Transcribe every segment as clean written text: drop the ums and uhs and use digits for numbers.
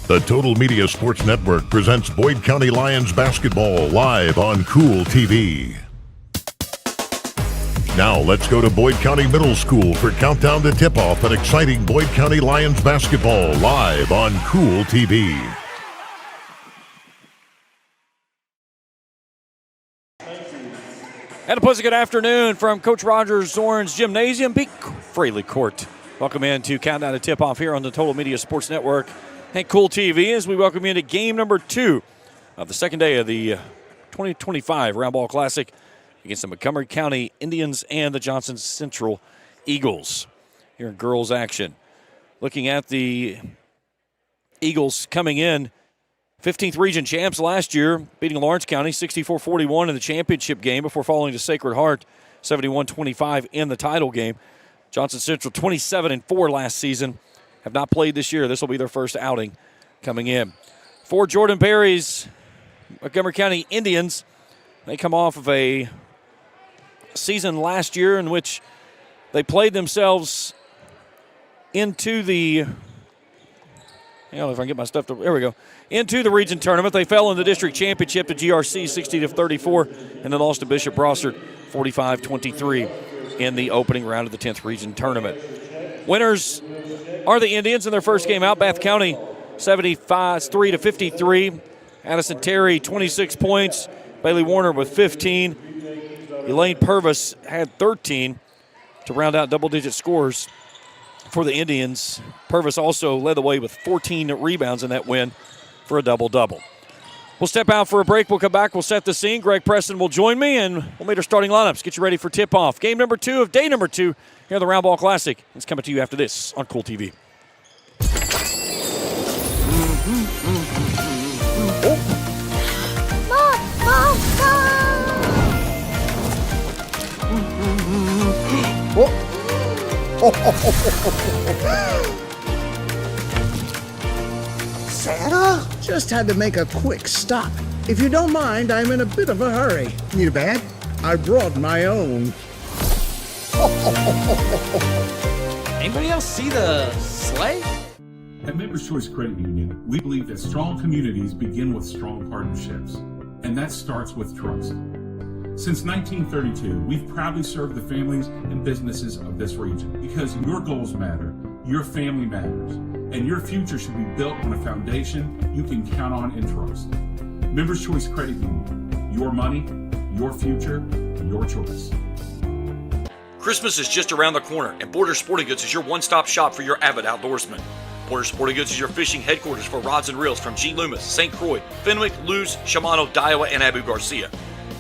The Total Media Sports Network presents Boyd County Lions basketball live on Kool TV. Now let's go to Boyd County Middle School for countdown to tip-off an exciting Boyd County Lions basketball live on Kool TV. And a pleasant good afternoon from Coach Rogers Zorn's Gymnasium, Pete Fraley Court. Welcome into countdown to tip-off here on the Total Media Sports Network and Kool TV as we welcome you into game number 2 of the second day of the 2025 Roundball Classic against the Montgomery County Indians and the Johnson Central Eagles. Here in girls action. Looking at the Eagles coming in, 15th region champs last year, beating Lawrence County 64-41 in the championship game before falling to Sacred Heart 71-25 in the title game. Johnson Central 27-4 last season. Have not played this year. This will be their first outing coming in. For Jordan Berry's Montgomery County Indians, they come off of a season last year in which they played themselves into the, if I can get my stuff to, there we go, into the region tournament. They fell in the district championship to GRC 60-34 and then lost to Bishop Brossard 45-23 in the opening round of the 10th region tournament. Winners are the Indians in their first game out. Bath County 73-53. Addison Terry 26 points. Bailey Warner with 15. Elaine Purvis had 13 to round out double-digit scores for the Indians. Purvis also led the way with 14 rebounds in that win for a double-double. We'll step out for a break. We'll come back. We'll set the scene. Greg Preston will join me, and we'll meet our starting lineups. Get you ready for tip-off. Game number 2 of day number 2 here at the Roundball Classic. It's coming to you after this on Kool TV. Santa? Just had to make a quick stop. If you don't mind, I'm in a bit of a hurry. Need a bag? I brought my own. Anybody else see the sleigh? At Members Choice Credit Union, we believe that strong communities begin with strong partnerships, and that starts with trust. Since 1932, we've proudly served the families and businesses of this region because your goals matter, your family matters, and your future should be built on a foundation you can count on and trust. Members Choice Credit Union, your money, your future, your choice. Christmas is just around the corner, and Borders Sporting Goods is your one-stop shop for your avid outdoorsman. Borders Sporting Goods is your fishing headquarters for rods and reels from G. Loomis, St. Croix, Fenwick, Lewes, Shimano, Daiwa, and Abu Garcia.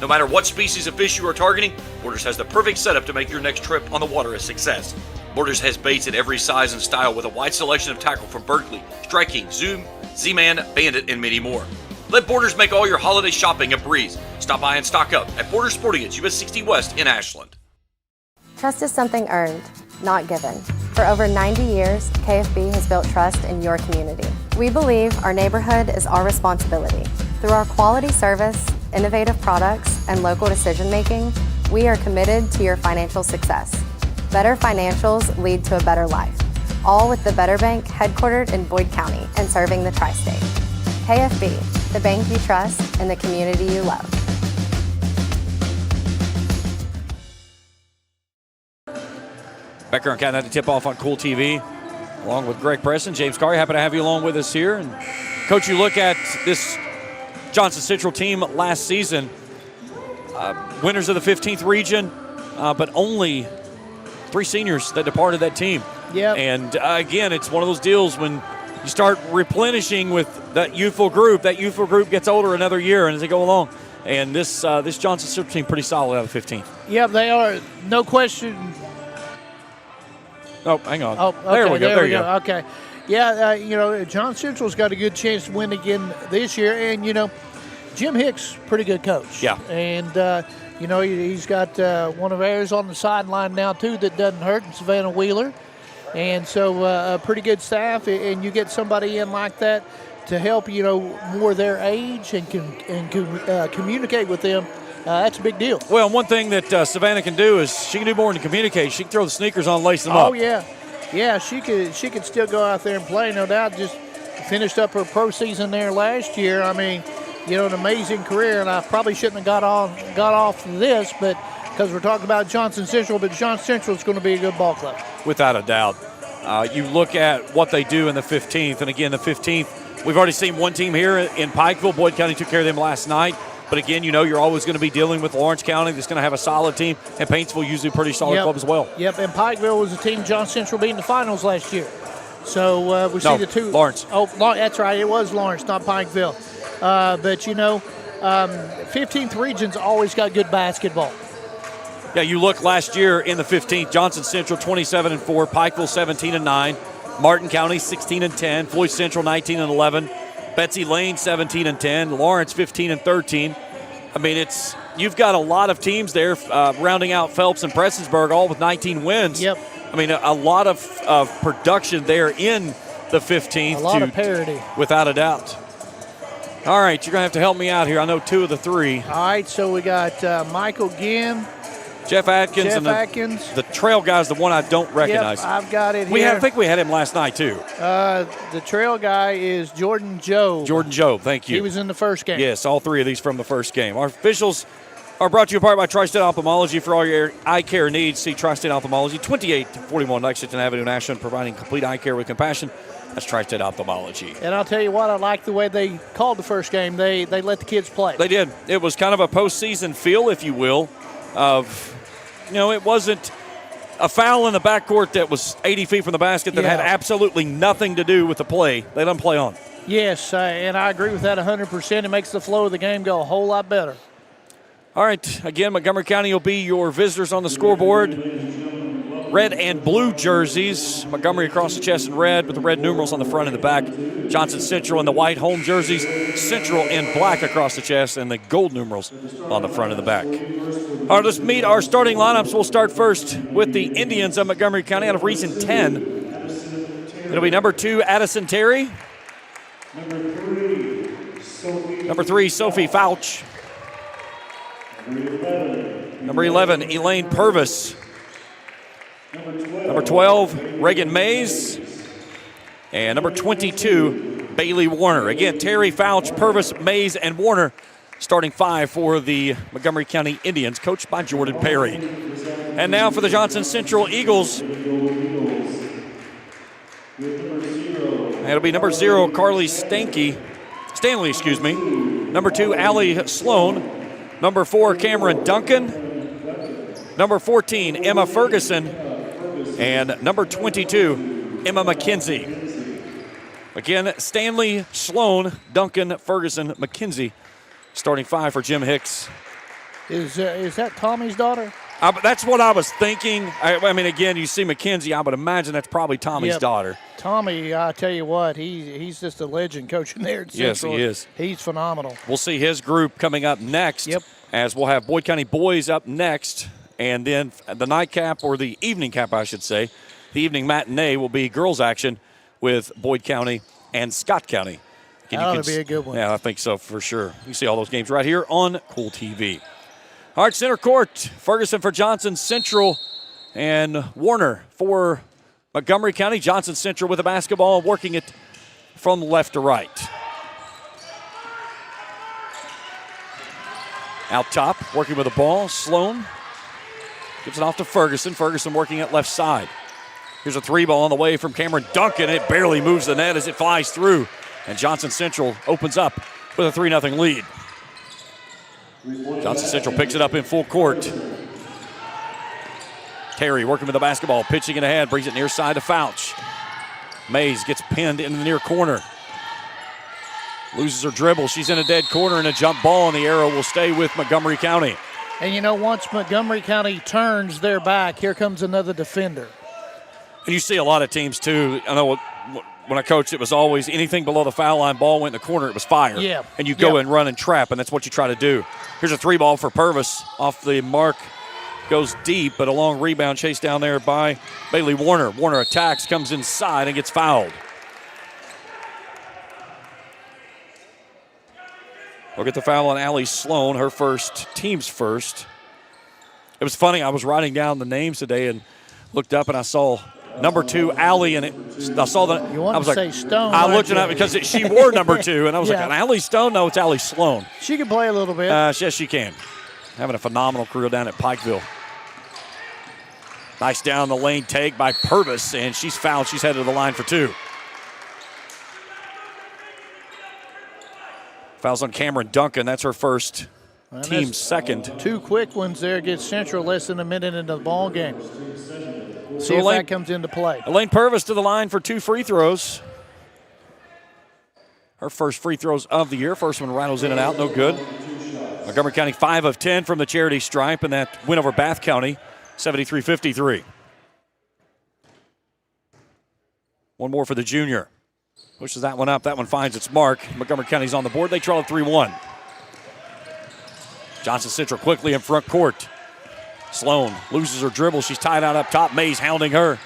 No matter what species of fish you are targeting, Borders has the perfect setup to make your next trip on the water a success. Borders has baits in every size and style with a wide selection of tackle from Berkeley, Strike King, Zoom, Z-Man, Bandit, and many more. Let Borders make all your holiday shopping a breeze. Stop by and stock up at Borders Sporting Goods, US 60 West in Ashland. Trust is something earned, not given. For over 90 years, KFB has built trust in your community. We believe our neighborhood is our responsibility. Through our quality service, innovative products, and local decision-making, we are committed to your financial success. Better financials lead to a better life, all with the Better Bank headquartered in Boyd County and serving the tri-state. KFB, the bank you trust and the community you love. Back here on Countdown to Tip-Off on Kool TV, along with Greg Preston, James Carey. Happy to have you along with us here. And Coach, you look at this Johnson Central team last season, winners of the 15th region, but only 3 seniors that departed that team. Yeah. And again, it's one of those deals when you start replenishing with that youthful group gets older another year and as they go along. And this Johnson Central team pretty solid out of 15th. Yeah, they are. No question. Oh, hang on. Oh, okay, there we go. There you go. Okay. Yeah, John Central's got a good chance to win again this year. And, Jim Hicks, pretty good coach. Yeah. And, he's got one of ours on the sideline now, too, that doesn't hurt, Savannah Wheeler. And so a pretty good staff. And you get somebody in like that to help, more their age and communicate with them. That's a big deal. Well, one thing that Savannah can do is she can do more than communicate. She can throw the sneakers on, lace them up. Oh, yeah. Yeah, she could still go out there and play, no doubt. Just finished up her pro season there last year. I mean, an amazing career, and I probably shouldn't have got off this, but because we're talking about Johnson Central, but Johnson Central is going to be a good ball club. Without a doubt. You look at what they do in the 15th, and again, the 15th, we've already seen one team here in Pikeville. Boyd County took care of them last night. But again, you're always going to be dealing with Lawrence County that's going to have a solid team, and Paintsville usually a pretty solid club as well. Yep, and Pikeville was a team Johnson Central beat in the finals last year. So see the two. Lawrence. Oh, that's right. It was Lawrence, not Pikeville. But 15th region's always got good basketball. Yeah, you look last year in the 15th, Johnson Central 27-4, Pikeville 17-9, Martin County 16-10, Floyd Central 19-11, Betsy Lane 17-10, Lawrence 15-13. I mean, you've got a lot of teams there, rounding out Phelps and Prestonsburg, all with 19 wins. Yep. I mean, a lot of production there in the 15th. A lot of parity. Without a doubt. All right, you're going to have to help me out here. I know two of the three. All right, so we got Michael Gim. Jeff Atkins. Atkins. The trail guy's the one I don't recognize. Yep, I've got it here. I think we had him last night, too. The trail guy is Jordan Jobe. Jordan Jobe, thank you. He was in the first game. Yes, all three of these from the first game. Our officials are brought to you in part by Tri-State Ophthalmology. For all your eye care needs, see Tri-State Ophthalmology, 2841 Lexington Avenue, Nashville, providing complete eye care with compassion. That's Tri-State Ophthalmology. And I'll tell you what, I like the way they called the first game. They let the kids play. They did. It was kind of a postseason feel, if you will, of, it wasn't a foul in the backcourt that was 80 feet from the basket that had absolutely nothing to do with the play. They didn't play on. Yes, and I agree with that 100%. It makes the flow of the game go a whole lot better. All right, again, Montgomery County will be your visitors on the scoreboard. Red and blue jerseys. Montgomery across the chest in red with the red numerals on the front and the back. Johnson Central in the white home jerseys. Central in black across the chest and the gold numerals on the front and the back. All right, let's meet our starting lineups. We'll start first with the Indians of Montgomery County out of Region 10. It'll be number 2, Addison Terry. Number 3, Sophie Fouch. Number 11, Elaine Purvis. Number 12, Reagan Mays. And number 22, Bailey Warner. Again, Terry, Fouch, Purvis, Mays, and Warner starting 5 for the Montgomery County Indians, coached by Jordan Perry. And now for the Johnson Central Eagles. It'll be number 0, Carly Stanley. Number 2, Allie Sloan. Number 4, Cameron Duncan. Number 14, Emma Ferguson. And number 22, Emma McKenzie. Again, Stanley, Sloan, Duncan, Ferguson, McKenzie. Starting 5 for Jim Hicks. Is that Tommy's daughter? That's what I was thinking. I mean, again, you see McKenzie, I would imagine that's probably Tommy's daughter. Tommy, I tell you what, he's just a legend coaching there at Central. Yes, he is. He's phenomenal. We'll see his group coming up next. Yep. As we'll have Boyd County boys up next. And then the nightcap, or the evening cap, I should say, the evening matinee will be girls action with Boyd County and Scott County. That'll be a good one. Yeah, I think so for sure. You see all those games right here on Kool TV. All right, center court, Ferguson for Johnson Central and Warner for Montgomery County. Johnson Central with the basketball, working it from left to right. Out top, working with the ball, Sloan. Gives it off to Ferguson. Ferguson working at left side. Here's a 3-ball on the way from Cameron Duncan. It barely moves the net as it flies through. And Johnson Central opens up with a 3-0 lead. Johnson Central picks it up in full court. Terry working with the basketball, pitching it ahead, brings it near side to Fouch. Mays gets pinned in the near corner. Loses her dribble. She's in a dead corner, and a jump ball, and the arrow will stay with Montgomery County. And once Montgomery County turns their back, here comes another defender. And you see a lot of teams, too. I know when I coached, it was always anything below the foul line, ball went in the corner, it was fire. Yeah. And you go and run and trap, and that's what you try to do. Here's a 3-ball for Purvis. Off the mark, goes deep, but a long rebound chased down there by Bailey Warner. Warner attacks, comes inside, and gets fouled. We'll get the foul on Allie Sloan, her first, team's first. It was funny, I was writing down the names today and looked up and I saw number 2, Allie, and I saw the. You want I was to like, say Stone? I looked it up because she wore number 2, and I was Yeah. like, Allie Stone? No, it's Allie Sloan. She can play a little bit. Yes, she can. Having a phenomenal career down at Pikeville. Nice down the lane take by Purvis, and she's fouled. She's headed to the line for 2. Fouls on Cameron Duncan. That's her first. And Team that's second. 2 quick ones there against Central less than a minute into the ball game. See if Elaine- that comes into play. Elaine Purvis to the line for 2 free throws. Her first free throws of the year. First one rattles in and out, no good. Montgomery County 5 of 10 from the charity stripe, and that win over Bath County, 73-53. One more for the junior. Pushes that one up. That one finds its mark. Montgomery County's on the board. They trail at 3-1. Johnson Central quickly in front court. Sloan loses her dribble. She's tied out up top. Mays hounding her.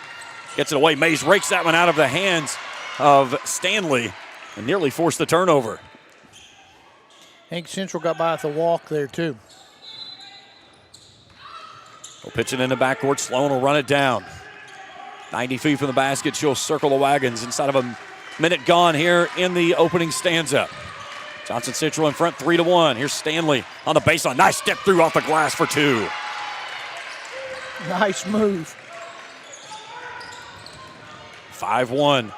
Gets it away. Mays rakes that one out of the hands of Stanley and nearly forced the turnover. I think Central got by with a walk there, too. We'll pitch it in the backcourt. Sloan will run it down. 90 feet from the basket. She'll circle the wagons inside of a minute gone here in the opening stanza. Johnson Central in front 3-1. Here's Stanley on the baseline. Nice step through off the glass for 2. Nice move. 5-1.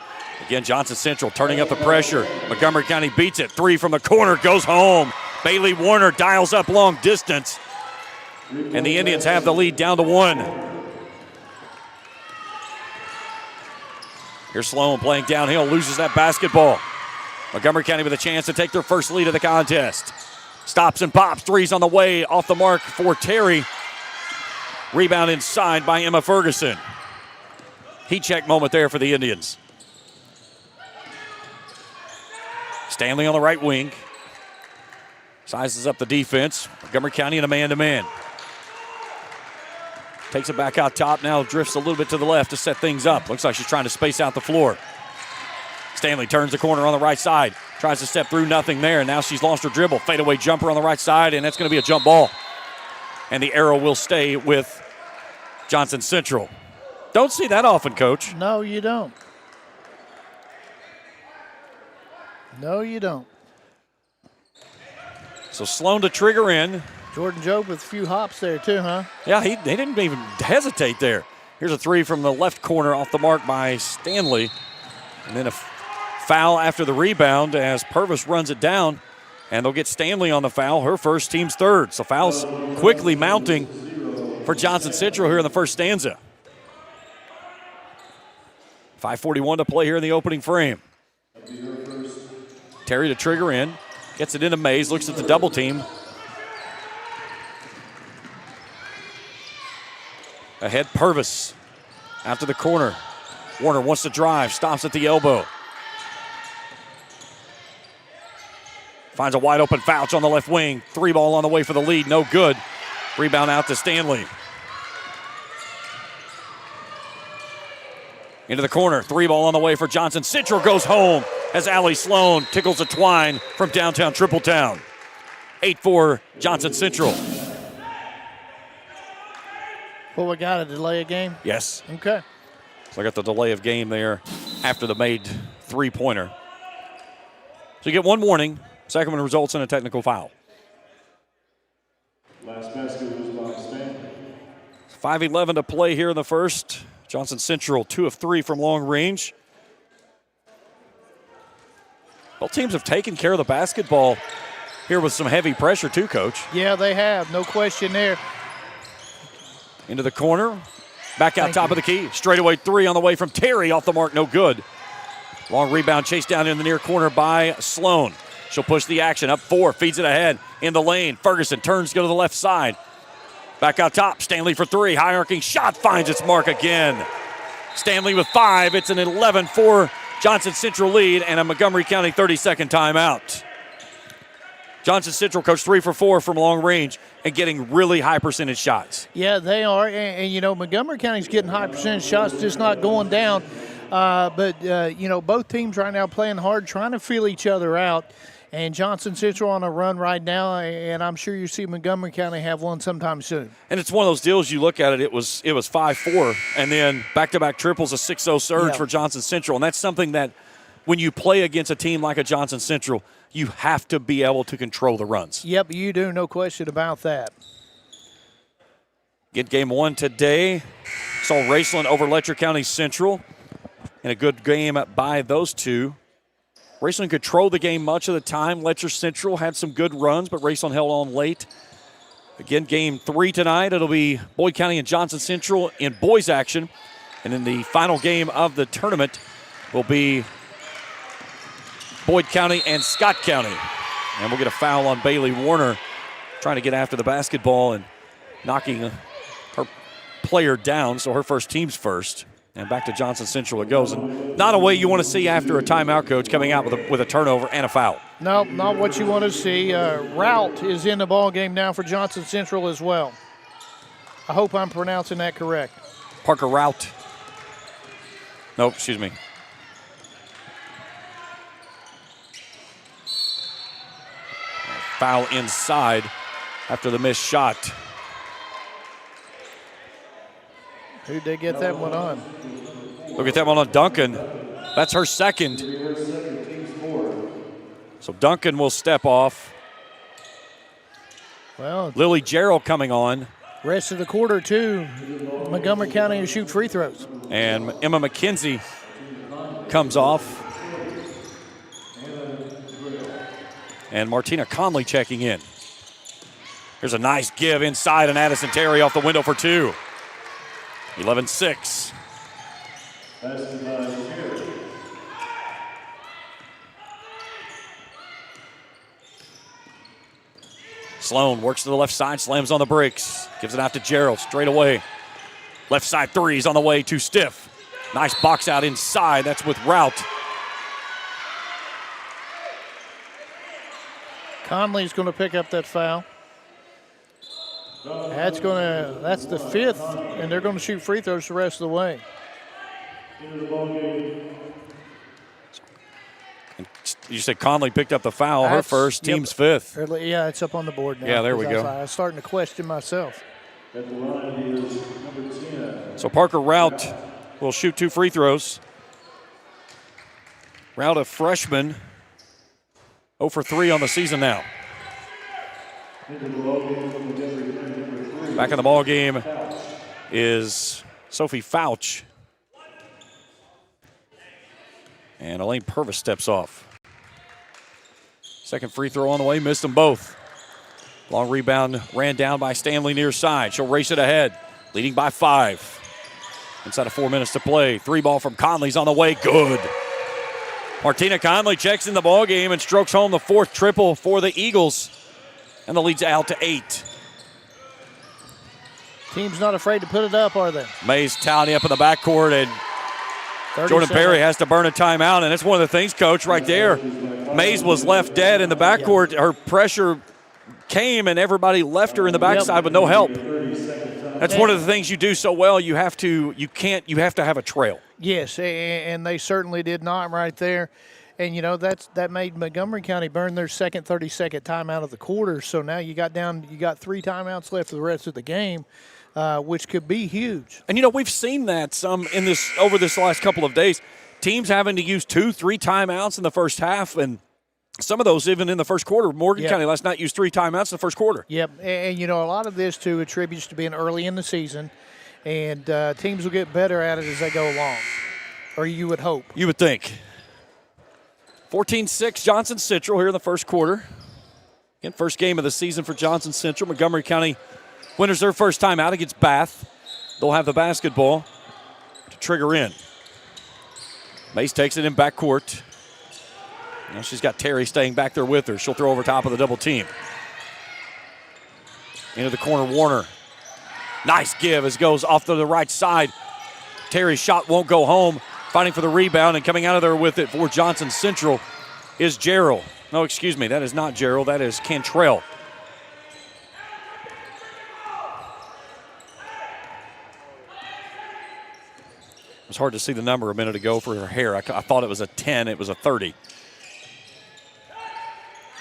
Again, Johnson Central turning up the pressure. Montgomery County beats it. 3 from the corner, goes home. Bailey Warner dials up long distance. And the Indians have the lead down to 1. Here's Sloan playing downhill, loses that basketball. Montgomery County with a chance to take their first lead of the contest. Stops and pops, 3's on the way, off the mark for Terry. Rebound inside by Emma Ferguson. Heat check moment there for the Indians. Stanley on the right wing. Sizes up the defense. Montgomery County in a man-to-man. Takes it back out top, now drifts a little bit to the left to set things up. Looks like she's trying to space out the floor. Stanley turns the corner on the right side. Tries to step through, nothing there. Now she's lost her dribble. Fadeaway jumper on the right side, and that's going to be a jump ball. And the arrow will stay with Johnson Central. Don't see that often, Coach. No, you don't. No, you don't. So Sloan to trigger in. Jordan Jobe with a few hops there, too, huh? Yeah, he didn't even hesitate there. Here's a 3 from the left corner off the mark by Stanley. And then a foul after the rebound as Purvis runs it down. And they'll get Stanley on the foul, her first, team's third. So fouls quickly mounting for Johnson Central here in the first stanza. 5:41 to play here in the opening frame. Terry to trigger in. Gets it into Mays, looks at the double team. Ahead Purvis after the corner. Warner wants to drive, stops at the elbow. Finds a wide open Fouch on the left wing. 3 ball on the way for the lead, no good. Rebound out to Stanley. Into the corner, 3 ball on the way for Johnson. Central goes home as Allie Sloan tickles a twine from downtown Tripletown. 8-4 Johnson Central. Well, we got a delay of game? Yes. Okay. So I got the delay of game there after the made 3-pointer. So you get one warning. Second one results in a technical foul. Last basket was by Stanley. 5:11 to play here in the first. Johnson Central 2 of 3 from long range. Both teams have taken care of the basketball here with some heavy pressure too, Coach. Yeah, they have. No question there. Into the corner. Back out top of the key. Straightaway 3 on the way from Terry. Off the mark, no good. Long rebound chased down in the near corner by Sloan. She'll push the action. Up 4. Feeds it ahead in the lane. Ferguson turns to go to the left side. Back out top. Stanley for 3. High arcing shot finds its mark again. Stanley with 5. It's an 11-4 Johnson Central lead and a Montgomery County 30-second timeout. Johnson Central, Coach, 3 for 4 from long range and getting really high percentage shots. Yeah, they are. And you know, Montgomery County's getting high percentage shots, just not going down. But you know, both teams right now playing hard, trying to feel each other out. And Johnson Central on a run right now, and I'm sure you see Montgomery County have one sometime soon. And it's one of those deals, you look at it, it was 5-4, and then back-to-back triples, a 6-0 surge for Johnson Central. And that's something that when you play against a team like a Johnson Central, you have to be able to control the runs. Yep, you do, no question about that. Get game one today. Saw Raceland over Letcher County Central in a good game by those two. Raceland controlled the game much of the time. Letcher Central had some good runs, but Raceland held on late. Again, game 3 tonight. It'll be Boyd County and Johnson Central in boys action. And then the final game of the tournament will be Boyd County and Scott County. And we'll get a foul on Bailey Warner trying to get after the basketball and knocking her player down, so her first team's first. And back to Johnson Central it goes. And not a way you want to see after a timeout, Coach, coming out with a turnover and a foul. No, not what you want to see. Rout is in the ball game now for Johnson Central as well. I hope I'm pronouncing that correct. Parker Rout. Nope, excuse me. Foul inside after the missed shot. Who'd they get that one on? Look at that one on Duncan. That's her second. So Duncan will step off. Well, Lily Jarrell coming on. Rest of the quarter, too. Montgomery County will shoot free throws. And Emma McKenzie comes off. And Martina Conley checking in. Here's a nice give inside, and Addison Terry off the window for 2. 11-6. Sloan works to the left side, slams on the brakes, gives it out to Gerald straight away. Left side threes on the way, too stiff. Nice box out inside, that's with Rout. Conley's going to pick up that foul. That's the 5th, and they're going to shoot free throws the rest of the way. You said Conley picked up the foul, her first, team's 5th. Yeah, it's up on the board now. Yeah, there we go. I was starting to question myself. So Parker Rout will shoot 2 free throws. Rout, a freshman, 0 for 3 on the season now. Back in the ball game is Sophie Fouch. And Elaine Purvis steps off. Second free throw on the way, missed them both. Long rebound ran down by Stanley near side. She'll race it ahead, leading by 5. Inside of 4 minutes to play. 3 ball from Conley's on the way, good. Martina Conley checks in the ball game and strokes home the 4th triple for the Eagles. And the lead's out to 8. Team's not afraid to put it up, are they? Mays tallying up in the backcourt, and Jordan Perry has to burn a timeout, and that's one of the things, Coach, right there. Mays was left dead in the backcourt. Her pressure came, and everybody left her in the backside with no help. That's one of the things you do so well. You have to have a trail. Yes, and they certainly did not right there. And, you know, that made Montgomery County burn their second 30-second timeout of the quarter. So now you got 3 timeouts left for the rest of the game, which could be huge. And, you know, we've seen that some over this last couple of days. Teams having to use 2-3 timeouts in the first half, and some of those even in the first quarter. Morgan County last night used 3 timeouts in the first quarter. Yep, and, you know, a lot of this, too, attributes to being early in the season, and teams will get better at it as they go along, or you would hope. You would think. 14-6 Johnson Central here in the first quarter. Again, first game of the season for Johnson Central. Montgomery County winners their first time out against Bath. They'll have the basketball to trigger in. Mace takes it in backcourt. Now she's got Terry staying back there with her. She'll throw over top of the double team. Into the corner, Warner. Nice give as it goes off to the right side. Terry's shot won't go home. Fighting for the rebound and coming out of there with it for Johnson Central is Gerald. No, excuse me, that is not Gerald. That is Cantrell. It was hard to see the number a minute ago for her hair. I thought it was a 10. It was a 30.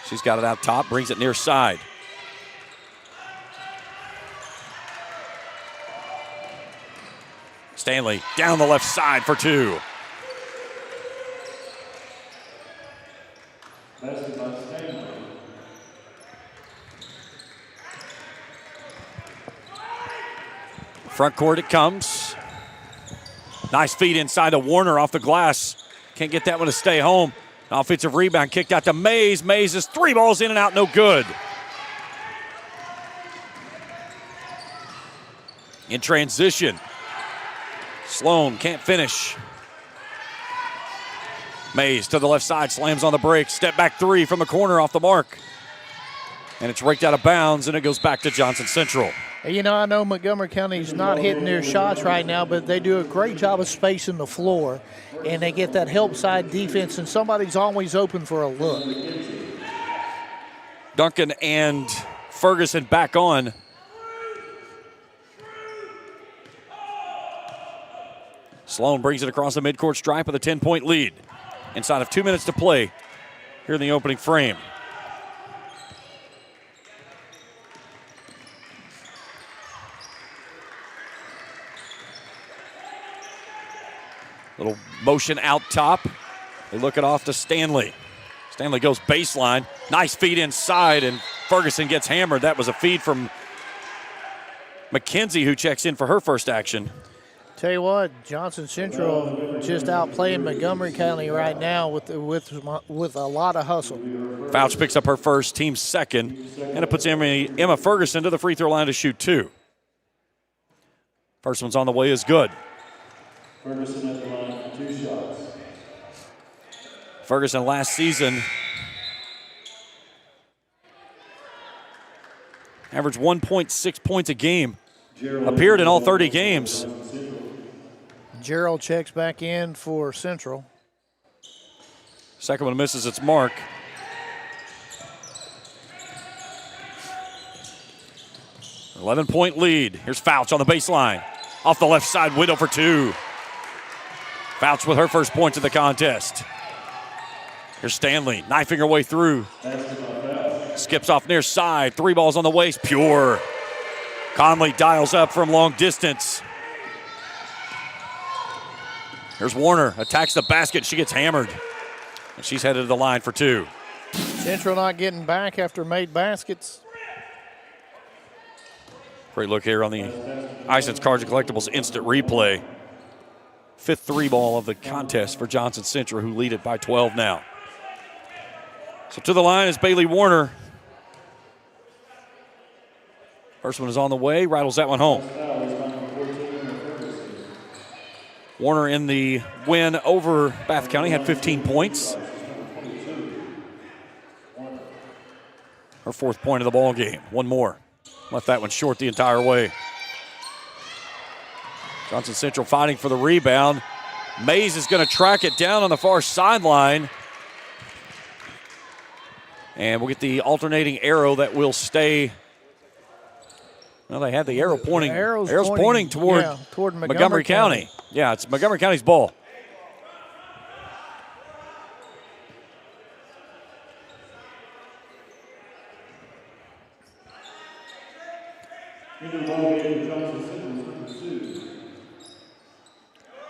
She's got it out top, brings it near side. Stanley down the left side for two. Front court it comes. Nice feed inside to Warner off the glass. Can't get that one to stay home. Offensive rebound kicked out to Mays. Mays is 3 balls in and out, no good. In transition. Sloan can't finish. Mays to the left side, slams on the break. Step back three from the corner off the mark. And it's raked out of bounds, and it goes back to Johnson Central. You know, I know Montgomery County's not hitting their shots right now, but they do a great job of spacing the floor, and they get that help side defense, and somebody's always open for a look. Duncan and Ferguson back on. Sloan brings it across the midcourt stripe with a 10-point lead. Inside of 2 minutes to play here in the opening frame. Little motion out top. They look it off to Stanley. Stanley goes baseline. Nice feed inside, and Ferguson gets hammered. That was a feed from McKenzie, who checks in for her first action. Tell you what, Johnson Central just outplaying Montgomery County right now with a lot of hustle. Fouch picks up her first, team's second, and it puts Emma Ferguson to the free throw line to shoot two. First one's on the way is good. Ferguson at the line, 2 shots. Ferguson last season averaged 1.6 points a game. Appeared in all 30 games. Gerald checks back in for Central. Second one misses its mark. .11 lead. Here's Fouch on the baseline. Off the left side, window for two. Fouch with her first points of the contest. Here's Stanley, knifing her way through. Skips off near side. 3 balls on the waist, pure. Conley dials up from long distance. Here's Warner, attacks the basket. She gets hammered. And she's headed to the line for two. Central not getting back after made baskets. Great look here on the Ison's Cards and Collectibles instant replay. 5th 3-ball of the contest for Johnson Central, who lead it by 12 now. So to the line is Bailey Warner. First one is on the way, rattles that one home. Warner in the win over Bath County had 15 points. Her 4th point of the ball game. One more. Left that one short the entire way. Johnson Central fighting for the rebound. Mays is going to track it down on the far sideline. And we'll get the alternating arrow that will stay. Well, they had the arrow pointing. Arrow's pointing toward Montgomery County. Yeah, it's Montgomery County's ball.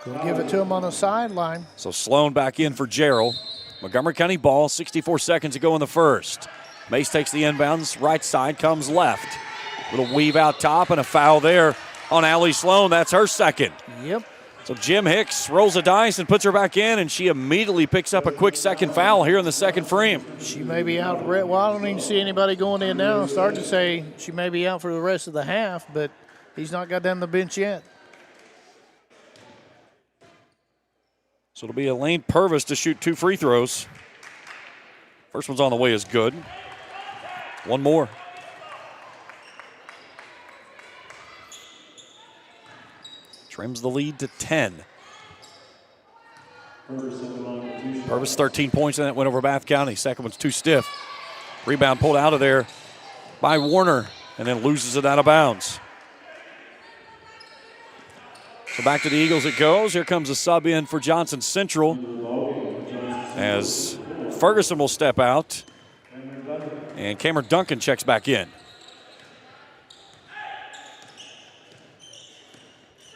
Gonna give it to him on the sideline. So Sloan back in for Gerald. Montgomery County ball, 64 seconds to go in the first. Mace takes the inbounds, right side, comes left. Little weave out top and a foul there on Allie Sloan. That's her second. Yep. So Jim Hicks rolls the dice and puts her back in, and she immediately picks up a quick second foul here in the second frame. She may be out. Well, I don't even see anybody going in now. Start to say she may be out for the rest of the half, but he's not got down the bench yet. So it'll be Elaine Purvis to shoot 2 free throws. First one's on the way is good. One more. Trims the lead to 10. Purvis 13 points in that win over Bath County. Second one's too stiff. Rebound pulled out of there by Warner and then loses it out of bounds. So back to the Eagles it goes. Here comes a sub in for Johnson Central as Ferguson will step out. And Cameron Duncan checks back in.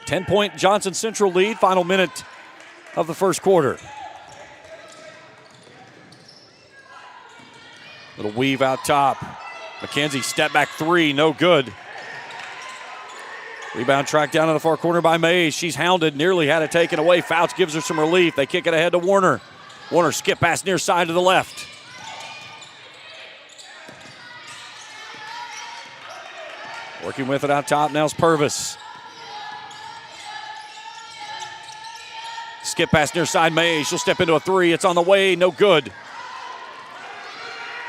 10-point Johnson Central lead, final minute of the first quarter. Little weave out top. McKenzie step back three, no good. Rebound tracked down in the far corner by Mays. She's hounded, nearly had it taken away. Fouch gives her some relief. They kick it ahead to Warner. Warner skip pass near side to the left. Working with it out top now is Purvis. Skip pass near side Mays. She'll step into a three. It's on the way, no good.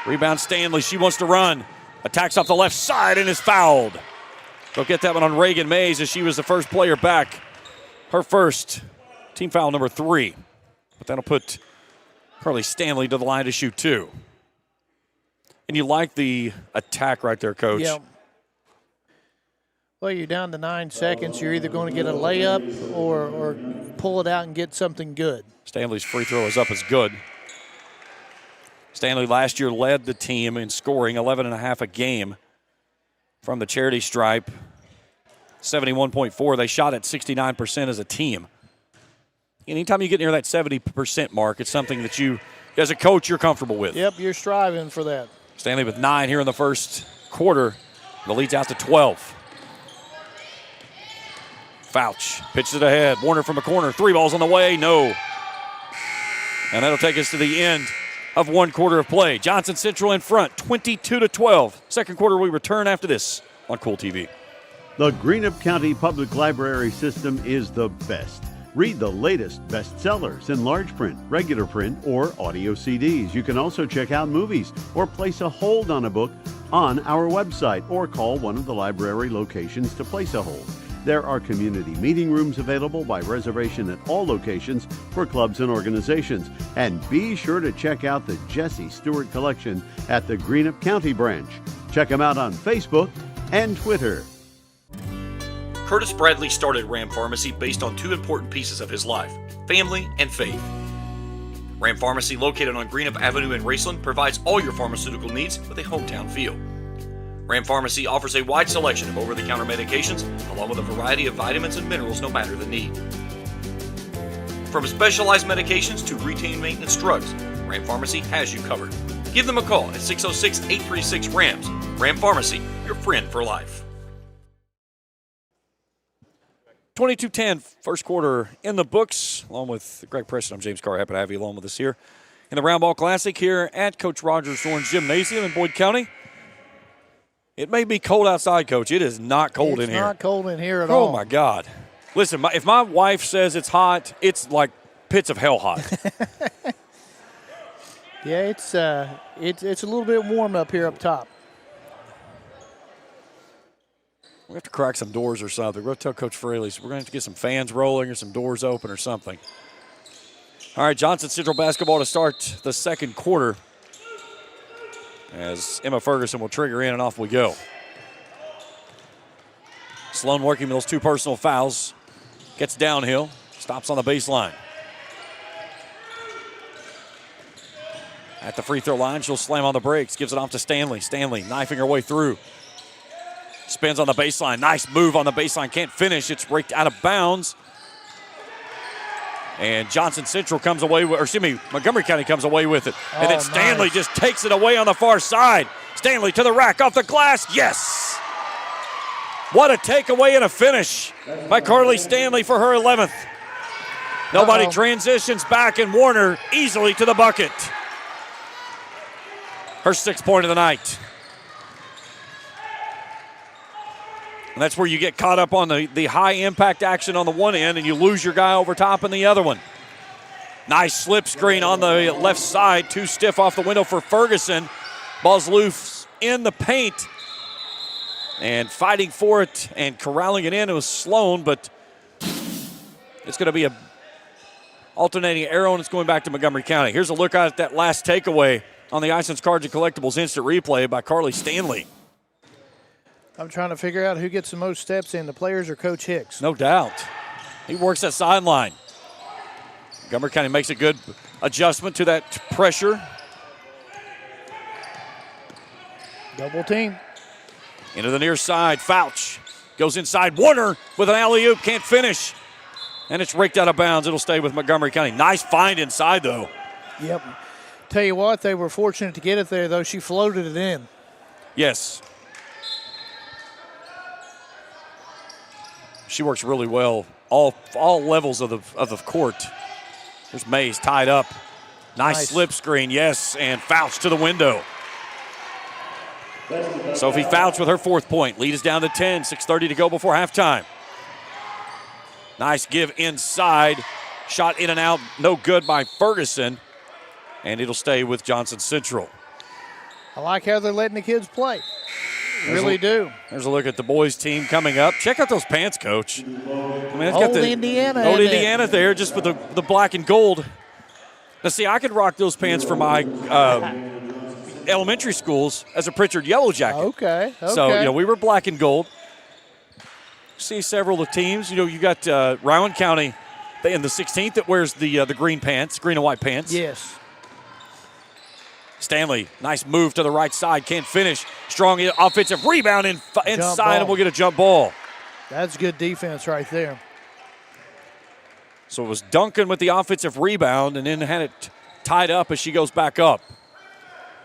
Rebound Stanley, she wants to run. Attacks off the left side and is fouled. They'll get that one on Reagan Mays as she was the first player back. Her first, team foul number 3. But that'll put Carly Stanley to the line to shoot 2. And you like the attack right there, Coach. Yeah. Well, you're down to 9 seconds. You're either going to get a layup or pull it out and get something good. Stanley's free throw is up as good. Stanley last year led the team in scoring 11.5 a game from the charity stripe. 71.4. They shot at 69% as a team. Anytime you get near that 70% mark, it's something that you, as a coach, you're comfortable with. Yep, you're striving for that. Stanley with 9 here in the first quarter. The lead's out to 12. Fouch pitches it ahead. Warner from a corner. 3 balls on the way. No. And that'll take us to the end of 1 quarter of play. Johnson Central in front, 22-12. Second quarter, we return after this on Kool TV. The Greenup County Public Library system is the best. Read the latest bestsellers in large print, regular print, or audio CDs. You can also check out movies or place a hold on a book on our website or call one of the library locations to place a hold. There are community meeting rooms available by reservation at all locations for clubs and organizations. And be sure to check out the Jesse Stewart collection at the Greenup County branch. Check them out on Facebook and Twitter. Curtis Bradley started Ram Pharmacy based on 2 important pieces of his life, family and faith. Ram Pharmacy, located on Greenup Avenue in Raceland, provides all your pharmaceutical needs with a hometown feel. Ram Pharmacy offers a wide selection of over-the-counter medications, along with a variety of vitamins and minerals no matter the need. From specialized medications to routine maintenance drugs, Ram Pharmacy has you covered. Give them a call at 606-836-RAMS. Ram Pharmacy, your friend for life. 22-10, first quarter in the books. Along with Greg Preston, I'm James Carr. Happy to have you along with us here in the Roundball Classic here at Coach Rogers Zorn's Gymnasium in Boyd County. It may be cold outside, Coach. It is not cold in here. It's not cold in here at all. Oh, my God. Listen, if my wife says it's hot, it's like pits of hell hot. Yeah, it's a little bit warm up here up top. We have to crack some doors or something. We're going to tell Coach Fraley. So we're going to have to get some fans rolling or some doors open or something. All right, Johnson Central basketball to start the second quarter, as Emma Ferguson will trigger in and off we go. Sloan working with those 2 personal fouls. Gets downhill. Stops on the baseline. At the free throw line, she'll slam on the brakes. Gives it off to Stanley. Stanley knifing her way through. Spins on the baseline. Nice move on the baseline. Can't finish. It's raked out of bounds. And Johnson Central comes away with, or excuse me, Montgomery County comes away with it. And then Stanley just takes it away on the far side. Stanley to the rack, off the glass. Yes! What a takeaway and a finish by Carly Stanley for her 11th. Nobody transitions back, and Warner easily to the bucket. Her 6th point of the night. And that's where you get caught up on the high-impact action on the one end, and you lose your guy over top in the other one. Nice slip screen on the left side. Too stiff off the window for Ferguson. Ball's loose in the paint. And fighting for it and corralling it in, it was Sloan, but it's going to be a alternating arrow, and it's going back to Montgomery County. Here's a look at that last takeaway on the Isons Cards and Collectibles instant replay by Carly Stanley. I'm trying to figure out who gets the most steps in, the players or Coach Hicks. No doubt. He works that sideline. Montgomery County makes a good adjustment to that pressure. Double team. Into the near side, Fouch goes inside. Warner with an alley-oop, can't finish. And it's raked out of bounds. It'll stay with Montgomery County. Nice find inside, though. Yep. Tell you what, they were fortunate to get it there, though. She floated it in. Yes. She works really well all levels of the court. There's Mays tied up. Nice slip screen, yes, and Fouch to the window. Sophie Fouch with her 4th point. Lead is down to 10, 6:30 to go before halftime. Nice give inside. Shot in and out, no good by Ferguson. And it'll stay with Johnson Central. I like how they're letting the kids play. Really do. There's a look at the boys' team coming up. Check out those pants, Coach. I mean, it's got the Indiana. Old Indiana there, just with the black and gold. Now, see, I could rock those pants for my elementary schools as a Pritchard Yellow Jacket. Okay. So, we were black and gold. See several of the teams. You got Rowan County in the 16th that wears the green pants, green and white pants. Yes. Stanley, nice move to the right side, can't finish. Strong offensive rebound inside, and we'll get a jump ball. That's good defense right there. So it was Duncan with the offensive rebound, and then had it tied up as she goes back up.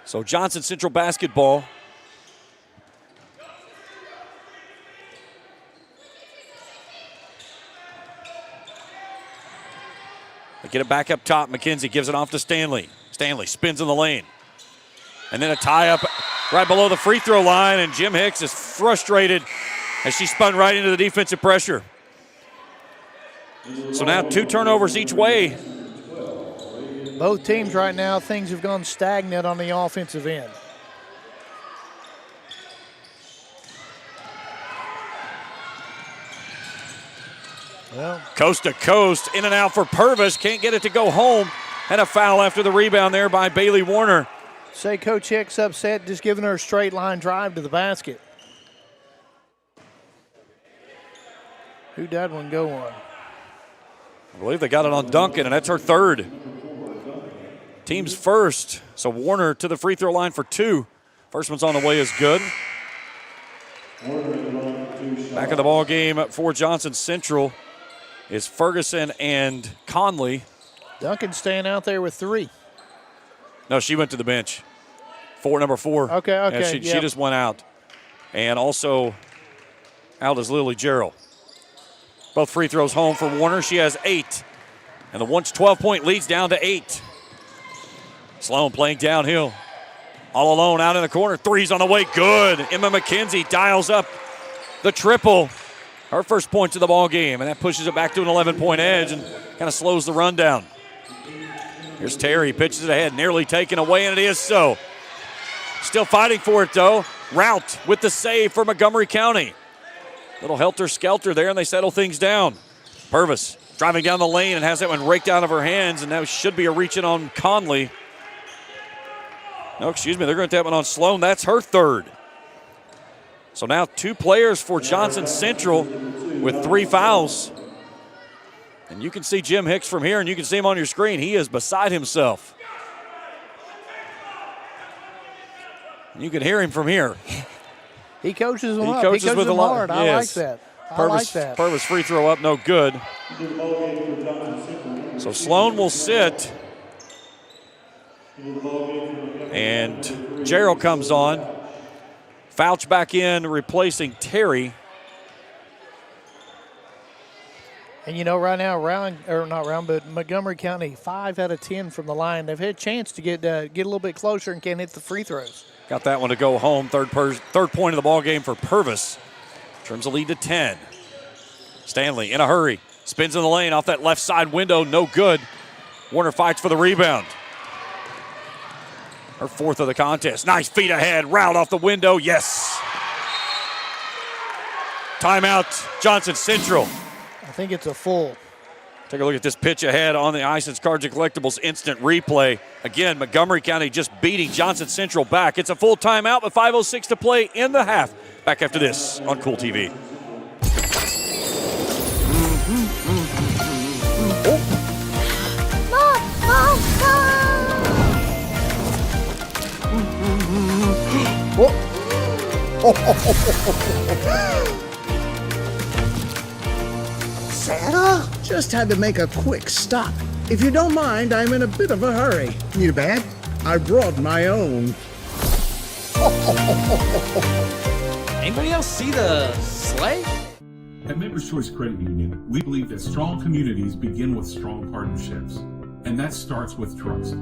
So Johnson Central basketball. They get it back up top. McKenzie gives it off to Stanley. Stanley spins in the lane. And then a tie-up right below the free throw line, and Jim Hicks is frustrated as she spun right into the defensive pressure. So now 2 turnovers each way. Both teams right now, things have gone stagnant on the offensive end. Well, coast to coast, in and out for Purvis. Can't get it to go home. And a foul after the rebound there by Bailey Warner. Say Coach Hicks upset just giving her a straight line drive to the basket. Who'd that one go on? I believe they got it on Duncan, and that's her 3rd. Team's first. So Warner to the free throw line for 2. First one's on the way is good. Back in the ball game for Johnson Central is Ferguson and Conley. Duncan staying out there with 3. No, she went to the bench. Number 4. Okay. Yeah, she just went out. And also out is Lily Gerald. Both free throws home for Warner. She has 8. And the 12-point lead's down to 8. Sloan playing downhill. All alone out in the corner. 3's on the way. Good. Emma McKenzie dials up the triple. Her first point to the ball game. And that pushes it back to an 11-point edge and kind of slows the run down. Here's Terry, pitches it ahead, nearly taken away, and it is so. Still fighting for it, though. Rout with the save for Montgomery County. Little helter-skelter there, and they settle things down. Purvis driving down the lane and has that one raked out of her hands, and now should be a reach-in on Conley. No, excuse me, they're going to have that one on Sloan. That's her 3rd. So now 2 players for Johnson Central with 3 fouls. And you can see Jim Hicks from here, and you can see him on your screen. He is beside himself. You can hear him from here. He coaches them up. He coaches with them a lot. hard. Yes. I like that. Purvis free throw up, no good. So Sloan will sit. And Gerald comes on. Fouch back in, replacing Terry. And right now, but Montgomery County 5 out of 10 from the line. They've had a chance to get a little bit closer and can't hit the free throws. Got that one to go home. Third point of the ball game for Purvis. Trims the lead to 10. Stanley in a hurry. Spins in the lane off that left side window. No good. Warner fights for the rebound. Her 4th of the contest. Nice feet ahead. Rout off the window. Yes. Timeout, Johnson Central. I think it's a full. Take a look at this pitch ahead on the Ice and Cards and Collectibles instant replay. Again, Montgomery County just beating Johnson Central back. It's a full timeout with 5:06 to play in the half. Back after this on Kool TV. Santa? Just had to make a quick stop. If you don't mind, I'm in a bit of a hurry. Need a bag? I brought my own. Anybody else see the sleigh? At Members Choice Credit Union, we believe that strong communities begin with strong partnerships, and that starts with trust.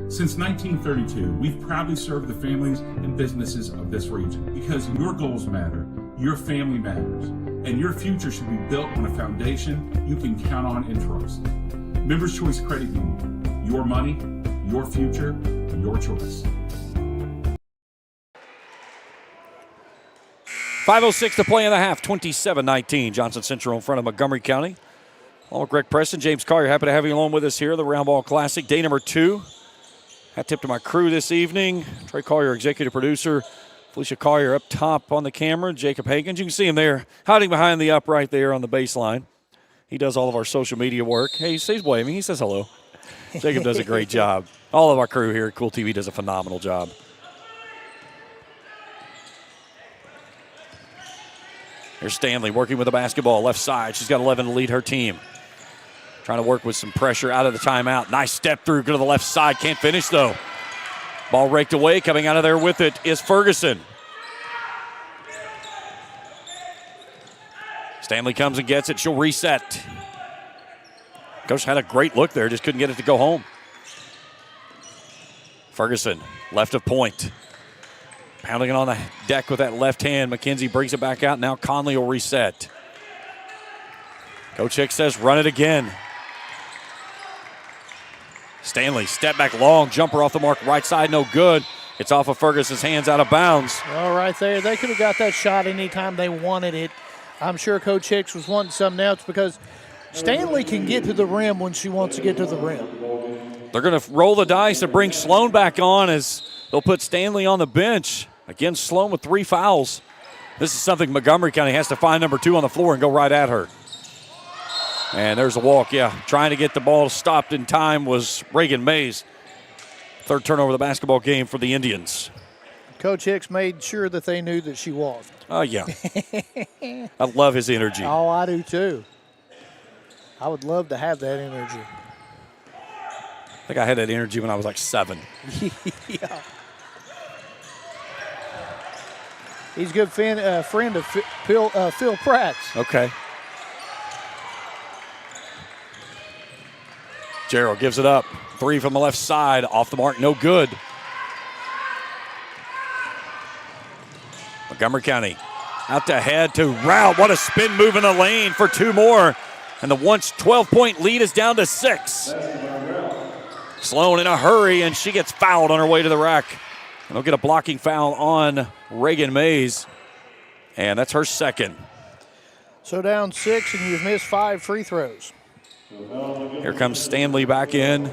Since 1932, we've proudly served the families and businesses of this region because your goals matter, your family matters, and your future should be built on a foundation you can count on and trust. Members Choice Credit Union, your money, your future, your choice. 5:06 to play in the half, 27-19. Johnson Central in front of Montgomery County. Along with Greg Preston, James Collier, happy to have you along with us here, the Roundball Classic, day number 2. Hat tip to my crew this evening. Trey Collier, executive producer. Felicia Collier up top on the camera. Jacob Hagens, you can see him there, hiding behind the upright there on the baseline. He does all of our social media work. Hey, he's waving. He says hello. Jacob does a great job. All of our crew here at Kool TV does a phenomenal job. Here's Stanley working with the basketball, left side. She's got 11 to lead her team. Trying to work with some pressure out of the timeout. Nice step through, go to the left side. Can't finish, though. Ball raked away. Coming out of there with it is Ferguson. Stanley comes and gets it. She'll reset. Coach had a great look there. Just couldn't get it to go home. Ferguson, left of point. Pounding it on the deck with that left hand. McKenzie brings it back out. Now Conley will reset. Coach Hicks says run it again. Stanley, step back long, jumper off the mark, right side, no good. It's off of Ferguson's hands, out of bounds. All right there. They could have got that shot anytime they wanted it. I'm sure Coach Hicks was wanting something else because Stanley can get to the rim when she wants to get to the rim. They're going to roll the dice and bring Sloan back on as they'll put Stanley on the bench. Again, Sloan with 3 fouls. This is something Montgomery County has to find number 2 on the floor and go right at her. And there's a walk, yeah. Trying to get the ball stopped in time was Reagan Mays. 3rd turnover of the basketball game for the Indians. Coach Hicks made sure that they knew that she walked. Oh, yeah. I love his energy. Oh, I do too. I would love to have that energy. I think I had that energy when I was like 7. Yeah. He's a good friend of Phil Pratt's. Okay. Gerald gives it up. 3 from the left side. Off the mark, no good. Montgomery County out to head to Rout. What a spin move in the lane for 2 more. And the once 12-point lead is down to 6. Sloan in a hurry, and she gets fouled on her way to the rack. And they'll get a blocking foul on Reagan Mays. And that's her 2nd. So down 6, and you've missed 5 free throws. Here comes Stanley back in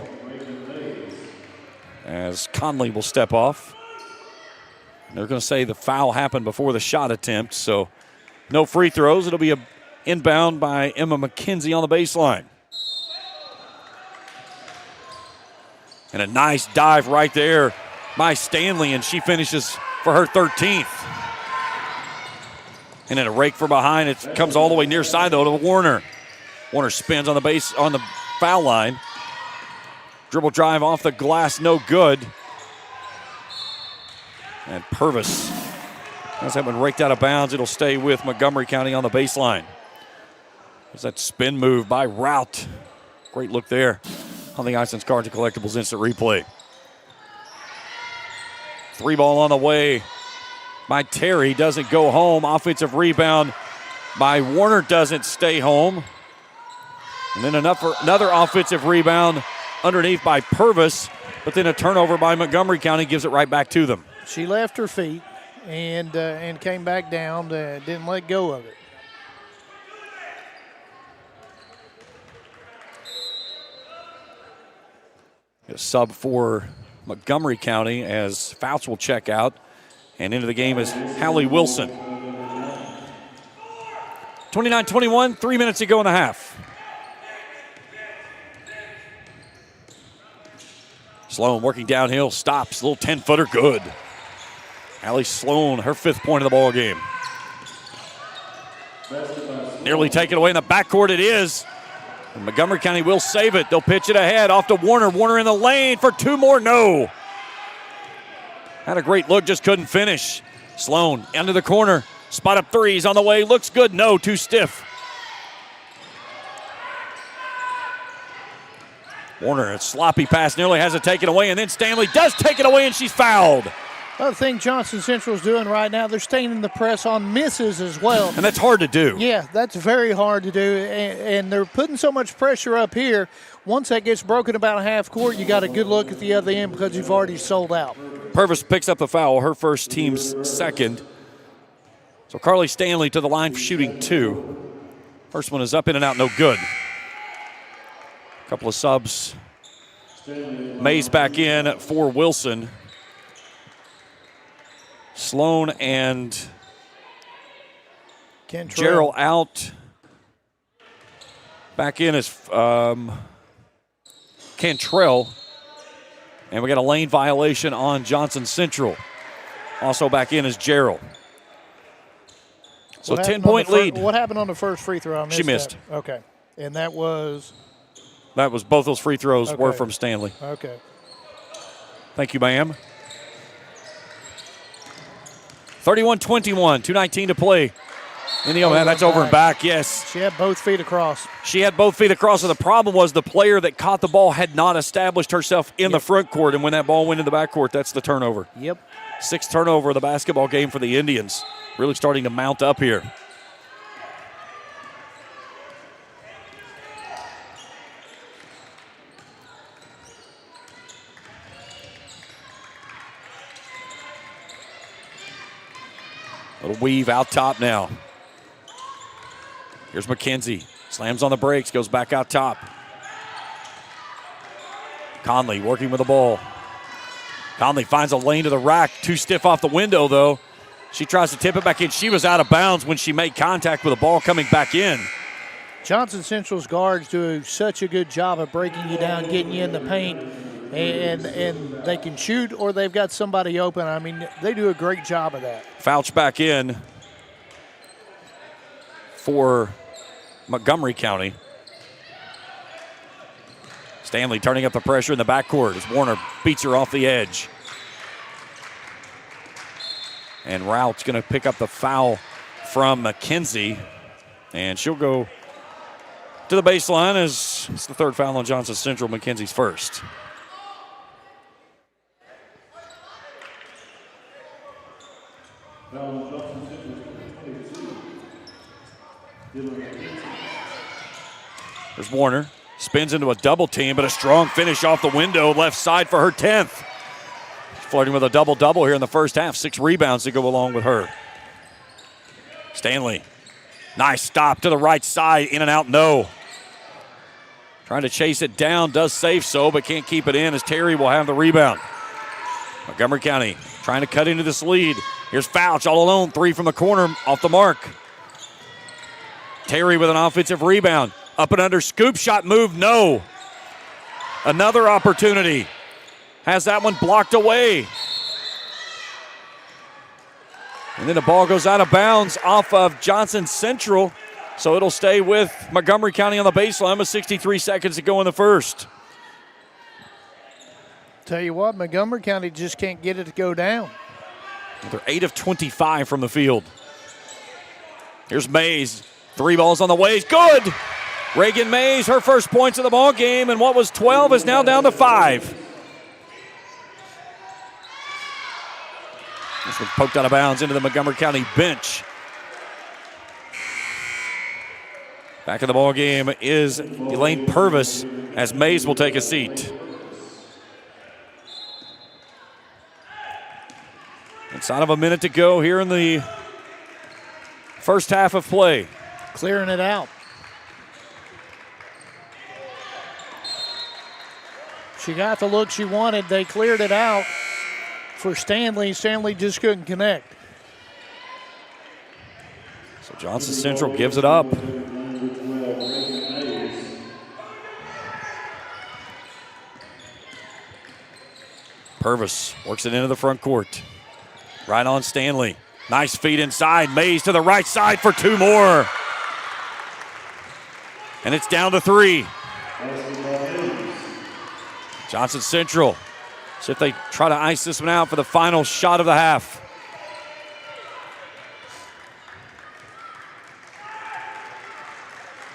as Conley will step off. They're going to say the foul happened before the shot attempt, so no free throws. It'll be a inbound by Emma McKenzie on the baseline. And a nice dive right there by Stanley, and she finishes for her 13th. And then a rake from behind. It comes all the way near side, though, to Warner. Warner spins on the base on the foul line. Dribble drive off the glass, no good. And Purvis has that one raked out of bounds. It'll stay with Montgomery County on the baseline. There's that spin move by Rout. Great look there on the Islands Cards and Collectibles instant replay. 3 ball on the way by Terry. Doesn't go home. Offensive rebound by Warner doesn't stay home. And then another offensive rebound underneath by Purvis, but then a turnover by Montgomery County gives it right back to them. She left her feet and came back down, didn't let go of it. A sub for Montgomery County as Fouts will check out, and into the game is Hallie Wilson. 29-21, 3 minutes to go in the half. Sloan working downhill, stops, little 10-footer, good. Allie Sloan, her 5th point of the ball game. Nearly taken away in the backcourt it is. And Montgomery County will save it. They'll pitch it ahead off to Warner. Warner in the lane for 2 more. No. Had a great look, just couldn't finish. Sloan into the corner. Spot up threes on the way. Looks good. No, too stiff. Warner, a sloppy pass, nearly has it taken away, and then Stanley does take it away, and she's fouled. Well, the thing Johnson Central's doing right now, they're staying in the press on misses as well. And that's hard to do. Yeah, that's very hard to do, and they're putting so much pressure up here. Once that gets broken about half court, you got a good look at the other end because you've already sold out. Purvis picks up the foul, her first, team's second. So Carly Stanley to the line for shooting 2. First one is up, in and out, no good. Couple of subs. Mays back in for Wilson. Sloan and Gerald out. Back in is Cantrell. And we got a lane violation on Johnson Central. Also back in is Gerald. So 10-point lead. What happened on the first free throw? I missed She missed. that. Okay. And that was? That was both those free throws were from Stanley. Okay. Thank you, ma'am. 31-21, 2:19 to play. In the that's over and back, yes. She had both feet across. She had both feet across, and the problem was the player that caught the ball had not established herself in the front court, and when that ball went into the back court, that's the turnover. Yep. 6th turnover of the basketball game for the Indians. Really starting to mount up here. Little weave out top now. Here's McKenzie. Slams on the brakes, goes back out top. Conley working with the ball. Conley finds a lane to the rack. Too stiff off the window, though. She tries to tip it back in. She was out of bounds when she made contact with the ball coming back in. Johnson Central's guards do such a good job of breaking you down, getting you in the paint, and they can shoot or they've got somebody open. I mean, they do a great job of that. Fouch back in for Montgomery County. Stanley turning up the pressure in the backcourt as Warner beats her off the edge. And Rout's going to pick up the foul from McKenzie, and she'll go to the baseline as it's the 3rd foul on Johnson Central, McKenzie's first. There's Warner. Spins into a double team, but a strong finish off the window, left side for her 10th. Flirting with a double-double here in the first half. 6 rebounds to go along with her. Stanley. Nice stop to the right side. In and out, no. Trying to chase it down. Does save so, but can't keep it in as Terry will have the rebound. Montgomery County trying to cut into this lead. Here's Fouch all alone. 3 from the corner off the mark. Terry with an offensive rebound. Up and under, scoop shot move, no. Another opportunity. Has that one blocked away. And then the ball goes out of bounds off of Johnson Central. So it'll stay with Montgomery County on the baseline with 63 seconds to go in the first. Tell you what, Montgomery County just can't get it to go down. They're 8 of 25 from the field. Here's Mays. 3 balls on the way. Good. Reagan Mays, her first points of the ball game, and what was 12 is now down to 5. This one poked out of bounds into the Montgomery County bench. Back in the ball game is Elaine Purvis as Mays will take a seat. Inside of a minute to go here in the first half of play. Clearing it out. She got the look she wanted. They cleared it out for Stanley. Stanley just couldn't connect. So Johnson Central gives it up. Purvis works it into the front court. Right on Stanley. Nice feed inside. Mays to the right side for 2 more. And it's down to 3. Johnson Central. See if they try to ice this one out for the final shot of the half.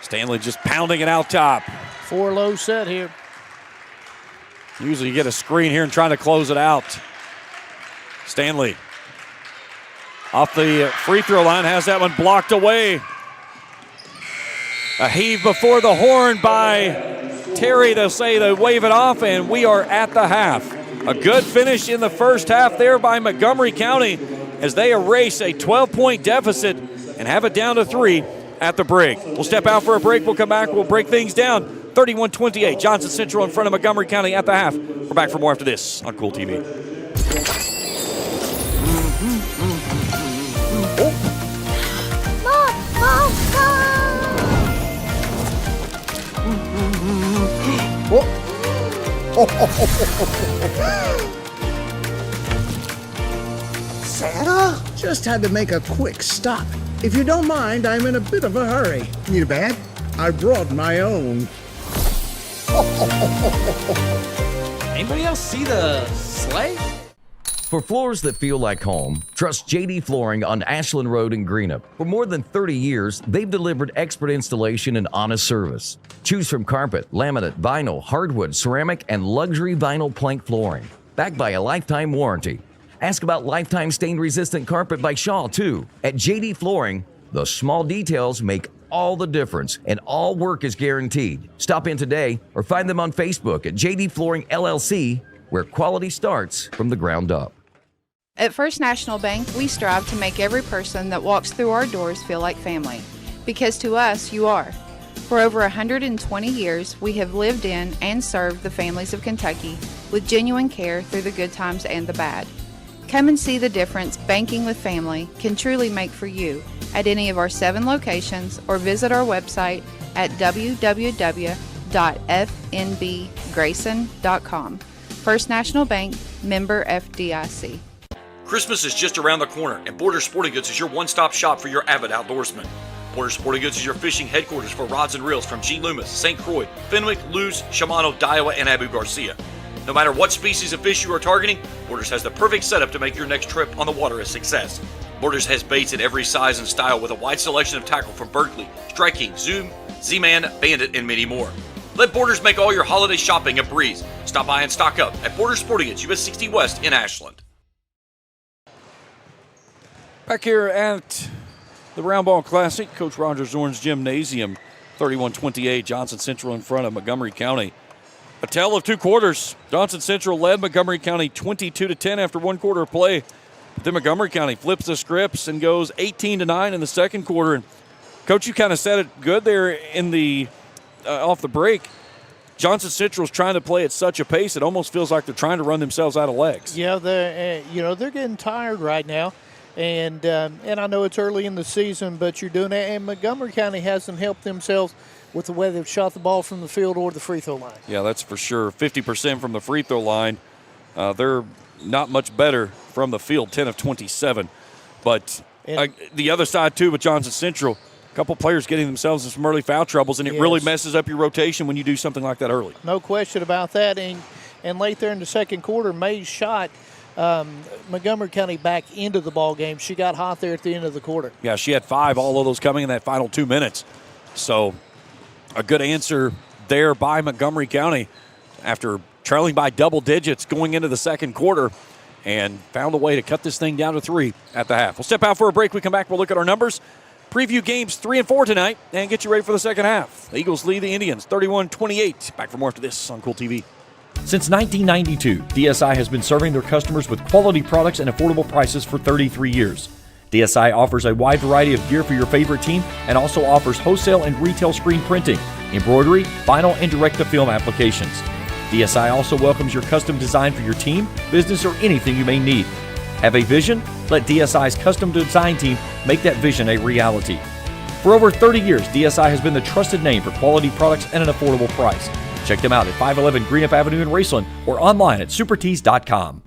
Stanley just pounding it out top. 4 low set here. Usually you get a screen here and trying to close it out. Stanley off the free throw line, has that one blocked away. A heave before the horn by Terry. They'll say they wave it off, and we are at the half. A good finish in the first half there by Montgomery County as they erase a 12-point deficit and have it down to 3 at the break. We'll step out for a break. We'll come back. We'll break things down. 31-28. Johnson Central in front of Montgomery County at the half. We're back for more after this on Kool TV. Santa? Just had to make a quick stop. If you don't mind, I'm in a bit of a hurry. Need a bag? I brought my own. Anybody else see the sleigh? For floors that feel like home, trust JD Flooring on Ashland Road in Greenup. For more than 30 years, they've delivered expert installation and honest service. Choose from carpet, laminate, vinyl, hardwood, ceramic, and luxury vinyl plank flooring. Backed by a lifetime warranty. Ask about lifetime stain-resistant carpet by Shaw, too. At JD Flooring, the small details make all the difference, and all work is guaranteed. Stop in today or find them on Facebook at JD Flooring LLC, where quality starts from the ground up. At First National Bank, we strive to make every person that walks through our doors feel like family, because to us, you are. For over 120 years, we have lived in and served the families of Kentucky with genuine care through the good times and the bad. Come and see the difference banking with family can truly make for you at any of our 7 locations, or visit our website at www.fnbgrayson.com. First National Bank, member FDIC. Christmas is just around the corner, and Borders Sporting Goods is your one-stop shop for your avid outdoorsman. Borders Sporting Goods is your fishing headquarters for rods and reels from G. Loomis, St. Croix, Fenwick, Lewes, Shimano, Daiwa, and Abu Garcia. No matter what species of fish you are targeting, Borders has the perfect setup to make your next trip on the water a success. Borders has baits in every size and style with a wide selection of tackle from Berkley, Strike King, Zoom, Z-Man, Bandit, and many more. Let Borders make all your holiday shopping a breeze. Stop by and stock up at Borders Sporting Goods, US 60 West in Ashland. Back here at the Roundball Classic, Coach Roger Zorn's Gymnasium, 31-28, Johnson Central in front of Montgomery County. A tale of 2 quarters. Johnson Central led Montgomery County 22-10 after 1 quarter of play. But then Montgomery County flips the scripts and goes 18-9 in the second quarter. And Coach, you kind of said it good there in the off the break. Johnson Central's trying to play at such a pace it almost feels like they're trying to run themselves out of legs. Yeah, they're getting tired right now. And I know it's early in the season, but you're doing that. And Montgomery County hasn't helped themselves with the way they've shot the ball from the field or the free throw line. Yeah, that's for sure. 50% from the free throw line. They're not much better from the field, 10 of 27. But the other side, too, with Johnson Central, a couple players getting themselves in some early foul troubles, and it really messes up your rotation when you do something like that early. No question about that. And late there in the second quarter, Mays shot Montgomery County back into the ball game. She got hot there at the end of the quarter. Yeah, she had 5, all of those coming in that final 2 minutes. So a good answer there by Montgomery County after trailing by double digits going into the second quarter, and found a way to cut this thing down to 3 at the half. We'll step out for a break. We come back, we'll look at our numbers, preview games 3 and 4 tonight, and get you ready for the second half. The Eagles lead the Indians 31-28. Back for more after this on Kool TV. Since 1992, DSI has been serving their customers with quality products and affordable prices for 33 years. DSI offers a wide variety of gear for your favorite team and also offers wholesale and retail screen printing, embroidery, vinyl, and direct-to-film applications. DSI also welcomes your custom design for your team, business, or anything you may need. Have a vision? Let DSI's custom design team make that vision a reality. For over 30 years, DSI has been the trusted name for quality products and an affordable price. Check them out at 511 Greenup Avenue in Raceland or online at supertees.com.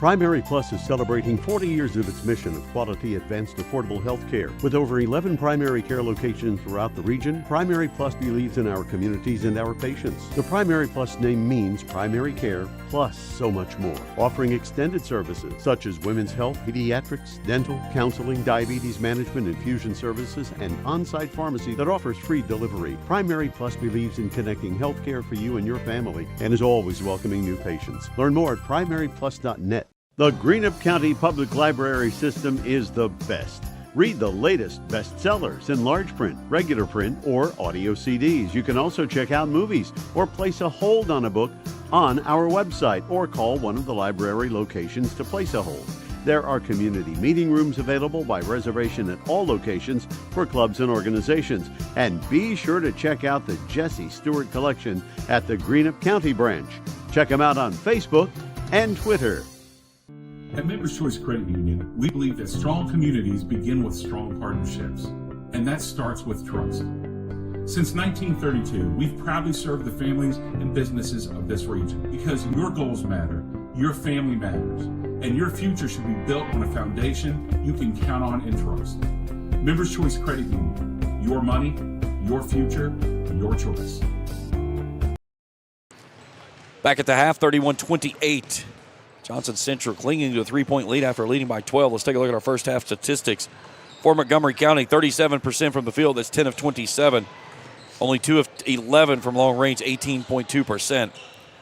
Primary Plus is celebrating 40 years of its mission of quality, advanced, affordable health care. With over 11 primary care locations throughout the region, Primary Plus believes in our communities and our patients. The Primary Plus name means primary care plus so much more, offering extended services such as women's health, pediatrics, dental, counseling, diabetes management, infusion services, and on-site pharmacy that offers free delivery. Primary Plus believes in connecting healthcare for you and your family and is always welcoming new patients. Learn more at primaryplus.net. The Greenup County Public Library System is the best. Read the latest bestsellers in large print, regular print, or audio CDs. You can also check out movies or place a hold on a book on our website or call one of the library locations to place a hold. There are community meeting rooms available by reservation at all locations for clubs and organizations. And be sure to check out the Jesse Stewart collection at the Greenup County branch. Check them out on Facebook and Twitter. At Members Choice Credit Union, we believe that strong communities begin with strong partnerships, and that starts with trust. Since 1932, we've proudly served the families and businesses of this region because your goals matter, your family matters, and your future should be built on a foundation you can count on and trust. Members Choice Credit Union, your money, your future, your choice. Back at the half, 31-28. Johnson Central clinging to a 3-point lead after leading by 12. Let's take a look at our first half statistics. For Montgomery County, 37% from the field. That's 10 of 27. Only 2 of 11 from long range, 18.2%.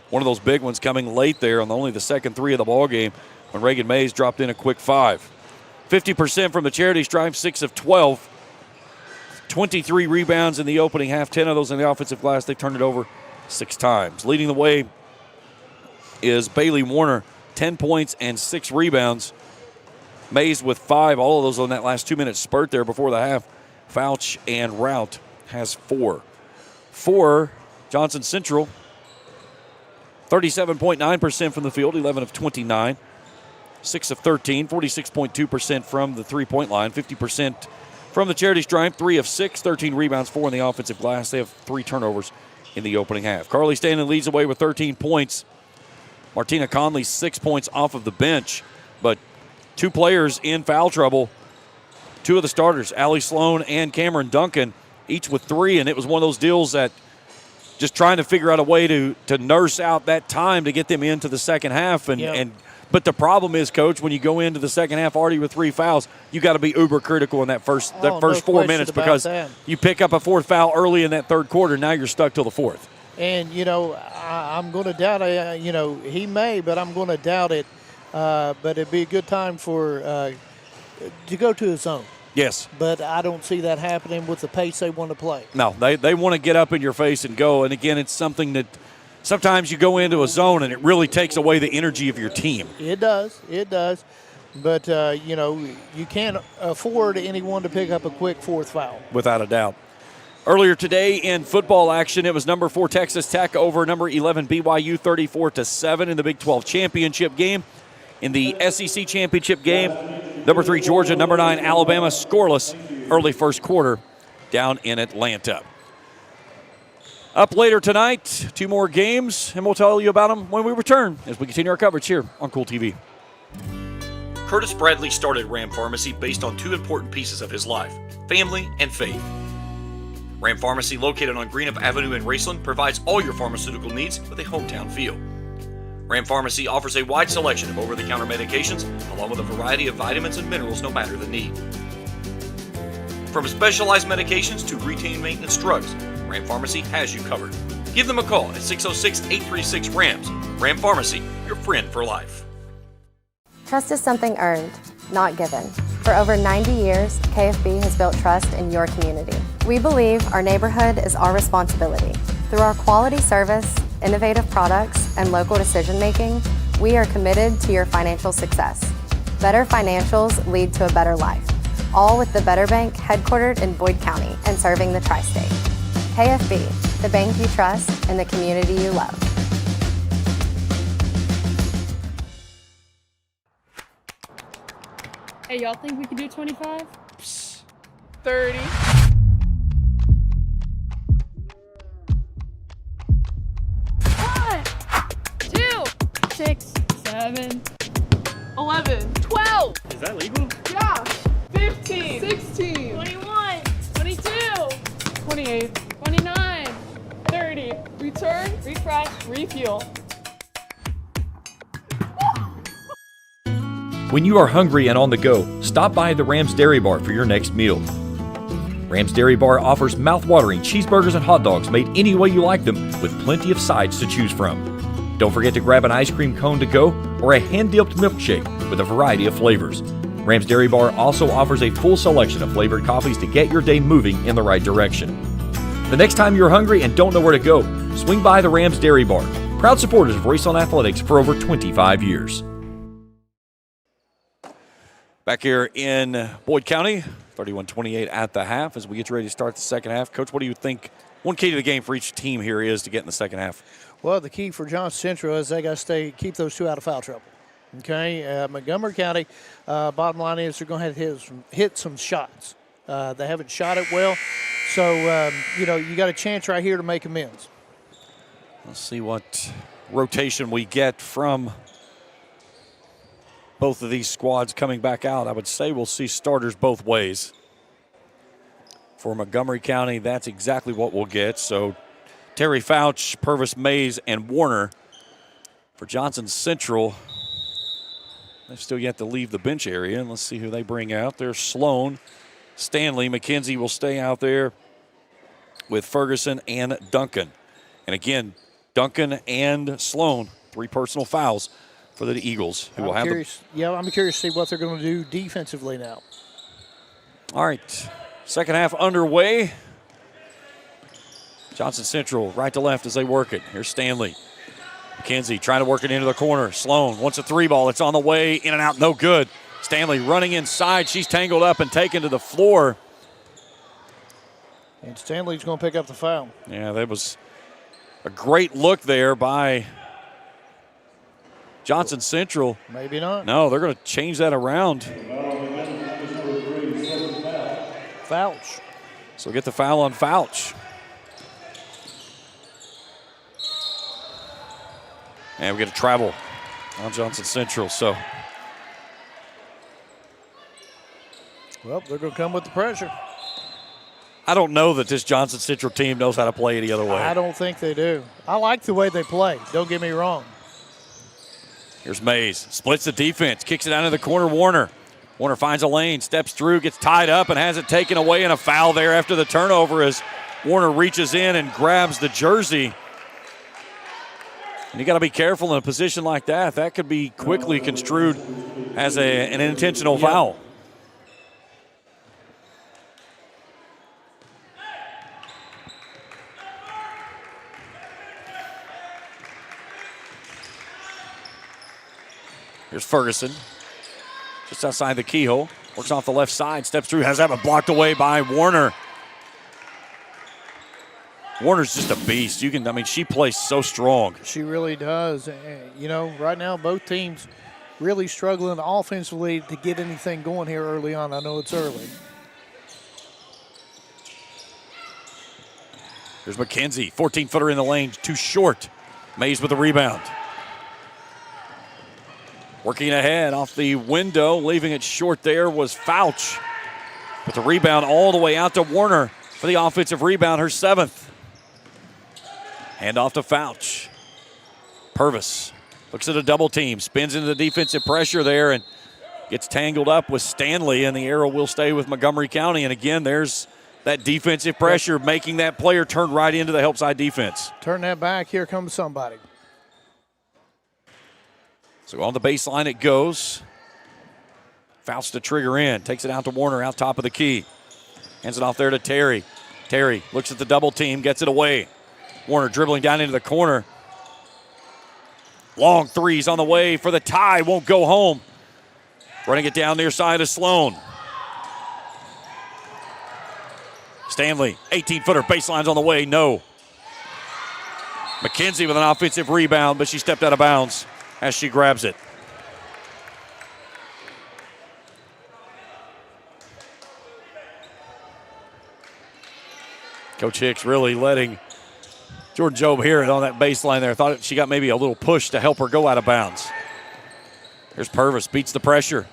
One of those big ones coming late there on only the second three of the ball game when Reagan Mays dropped in a quick 5. 50% from the charity stripe, 6 of 12. 23 rebounds in the opening half, 10 of those in the offensive glass. They turned it over 6 times. Leading the way is Bailey Warner, 10 points and 6 rebounds. Mays with 5, all of those on that last 2-minute spurt there before the half. Fouch and Rout has 4. For Johnson Central, 37.9% from the field, 11 of 29. 6 of 13, 46.2% from the three-point line, 50% from the charity stripe, 3 of 6, 13 rebounds, 4 in the offensive glass. They have 3 turnovers in the opening half. Carly Stanley leads the way with 13 points. Martina Conley, 6 points off of the bench, but 2 players in foul trouble. 2 of the starters, Allie Sloan and Cameron Duncan, each with 3, and it was one of those deals that just trying to figure out a way to nurse out that time to get them into the second half. But the problem is, Coach, when you go into the second half already with 3 fouls, you got to be uber critical in that first 4 minutes because you pick up a 4th foul early in that third quarter. Now you're stuck till the 4th. And, I'm going to doubt it. He may, but I'm going to doubt it. But it'd be a good time to go to a zone. Yes. But I don't see that happening with the pace they want to play. No, they want to get up in your face and go. And, again, it's something that sometimes you go into a zone and it really takes away the energy of your team. It does. But, you can't afford anyone to pick up a quick 4th foul. Without a doubt. Earlier today in football action, it was number 4 Texas Tech over number 11 BYU 34-7 in the Big 12 championship game. In the SEC championship game, number 3 Georgia, number 9 Alabama scoreless early first quarter down in Atlanta. Up later tonight, 2 more games, and we'll tell you about them when we return as we continue our coverage here on Kool TV. Curtis Bradley started Ram Pharmacy based on 2 important pieces of his life, family and faith. Ram Pharmacy, located on Greenup Avenue in Raceland, provides all your pharmaceutical needs with a hometown feel. Ram Pharmacy offers a wide selection of over-the-counter medications, along with a variety of vitamins and minerals no matter the need. From specialized medications to routine maintenance drugs, Ram Pharmacy has you covered. Give them a call at 606-836-RAMS. Ram Pharmacy, your friend for life. Trust is something earned, not given. For over 90 years, KFB has built trust in your community. We believe our neighborhood is our responsibility. Through our quality service, innovative products, and local decision-making, we are committed to your financial success. Better financials lead to a better life. All with the Better Bank headquartered in Boyd County and serving the tri-state. KFB, the bank you trust and the community you love. Hey, y'all think we could do 25? 30. 1, 2, 6, 7. 11, 12. Is that legal? Yeah. 15, 16, 21, 22, 28, 29. 30. Return, Refresh. refuel. When you are hungry and on the go, stop by the Rams Dairy Bar for your next meal. Rams Dairy Bar offers mouth-watering cheeseburgers and hot dogs made any way you like them, with plenty of sides to choose from. Don't forget to grab an ice cream cone to go or a hand-dipped milkshake with a variety of flavors. Rams Dairy Bar also offers a full selection of flavored coffees to get your day moving in the right direction. The next time you're hungry and don't know where to go, swing by the Rams Dairy Bar. Proud supporters of Rayson Athletics for over 25 years. Back here in Boyd County, 31-28 at the half as we get ready to start the second half. Coach, what do you think one key to the game for each team here is to get in the second half? Well, the key for Johnson Central is they got to keep those two out of foul trouble. Okay, Montgomery County, bottom line is they're going to have to hit some shots. They haven't shot it well, so, you got a chance right here to make amends. Let's see what rotation we get from both of these squads coming back out. I would say we'll see starters both ways. For Montgomery County, that's exactly what we'll get. So Terry Fouch, Purvis Mays, and Warner. For Johnson Central, they've still yet to leave the bench area. And let's see who they bring out. There's Sloan, Stanley. McKenzie will stay out there with Ferguson and Duncan. And again, Duncan and Sloan, 3 personal fouls for the Eagles, who will have I'm curious to see what they're going to do defensively now. All right, second half underway. Johnson Central right to left as they work it. Here's Stanley. McKenzie trying to work it into the corner. Sloan wants a 3-ball. It's on the way, in and out, no good. Stanley running inside. She's tangled up and taken to the floor. And Stanley's going to pick up the foul. Yeah, that was a great look there by Johnson Central. Maybe not. No, they're going to change that around. Fouch. So get the foul on Fouch. And we get a travel on Johnson Central. So, well, they're going to come with the pressure. I don't know that this Johnson Central team knows how to play any other way. I don't think they do. I like the way they play. Don't get me wrong. Here's Mays. Splits the defense. Kicks it out of the corner. Warner. Warner finds a lane. Steps through. Gets tied up and has it taken away. And a foul there after the turnover as Warner reaches in and grabs the jersey. And you got to be careful in a position like that. That could be quickly construed as an intentional foul. Here's Ferguson, just outside the keyhole. Works off the left side, steps through, has that one blocked away by Warner. Warner's just a beast. She plays so strong. She really does. Right now both teams really struggling offensively to get anything going here early on. I know it's early. Here's McKenzie, 14-footer in the lane, too short. Mays with the rebound. Working ahead off the window, leaving it short there was Fouch. With the rebound all the way out to Warner for the offensive rebound, her 7th. Hand off to Fouch. Purvis looks at a double team, spins into the defensive pressure there and gets tangled up with Stanley, and the arrow will stay with Montgomery County. And again, there's that defensive pressure making that player turn right into the help side defense. Turn that back, here comes somebody. So on the baseline it goes. Fouts to trigger in, takes it out to Warner out top of the key. Hands it off there to Terry. Terry looks at the double team, gets it away. Warner dribbling down into the corner. Long threes on the way for the tie, won't go home. Running it down near side of Sloan. Stanley, 18-footer, baseline's on the way, no. McKenzie with an offensive rebound, but she stepped out of bounds as she grabs it. Coach Hicks really letting Jordan Jobe hear it on that baseline there. Thought she got maybe a little push to help her go out of bounds. Here's Purvis, beats the pressure.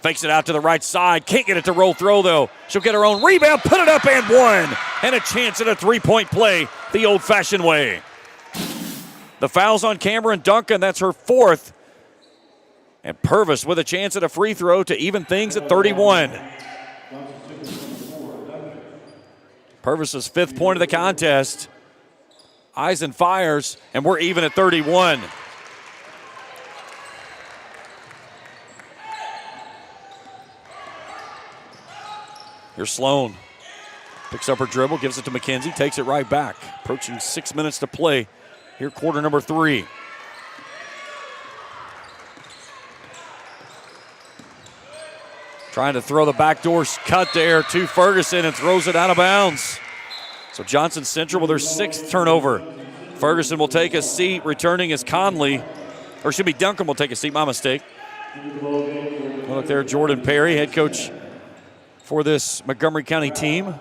Fakes it out to the right side. Can't get it to roll throw, though. She'll get her own rebound, put it up, and one. And a chance at a three-point play the old-fashioned way. The foul's on Cameron Duncan. That's her 4th. And Purvis with a chance at a free throw to even things at 31. Purvis's 5th point of the contest. Eisen fires, and we're even at 31. Here's Sloan. Picks up her dribble, gives it to McKenzie, takes it right back. Approaching 6 minutes to play here, quarter number 3. Trying to throw the backdoor cut there to Ferguson and throws it out of bounds. So Johnson Central with their 6th turnover. Ferguson will take a seat, returning as Conley, or should be Duncan will take a seat, my mistake. Look there, Jordan Perry, head coach for this Montgomery County team.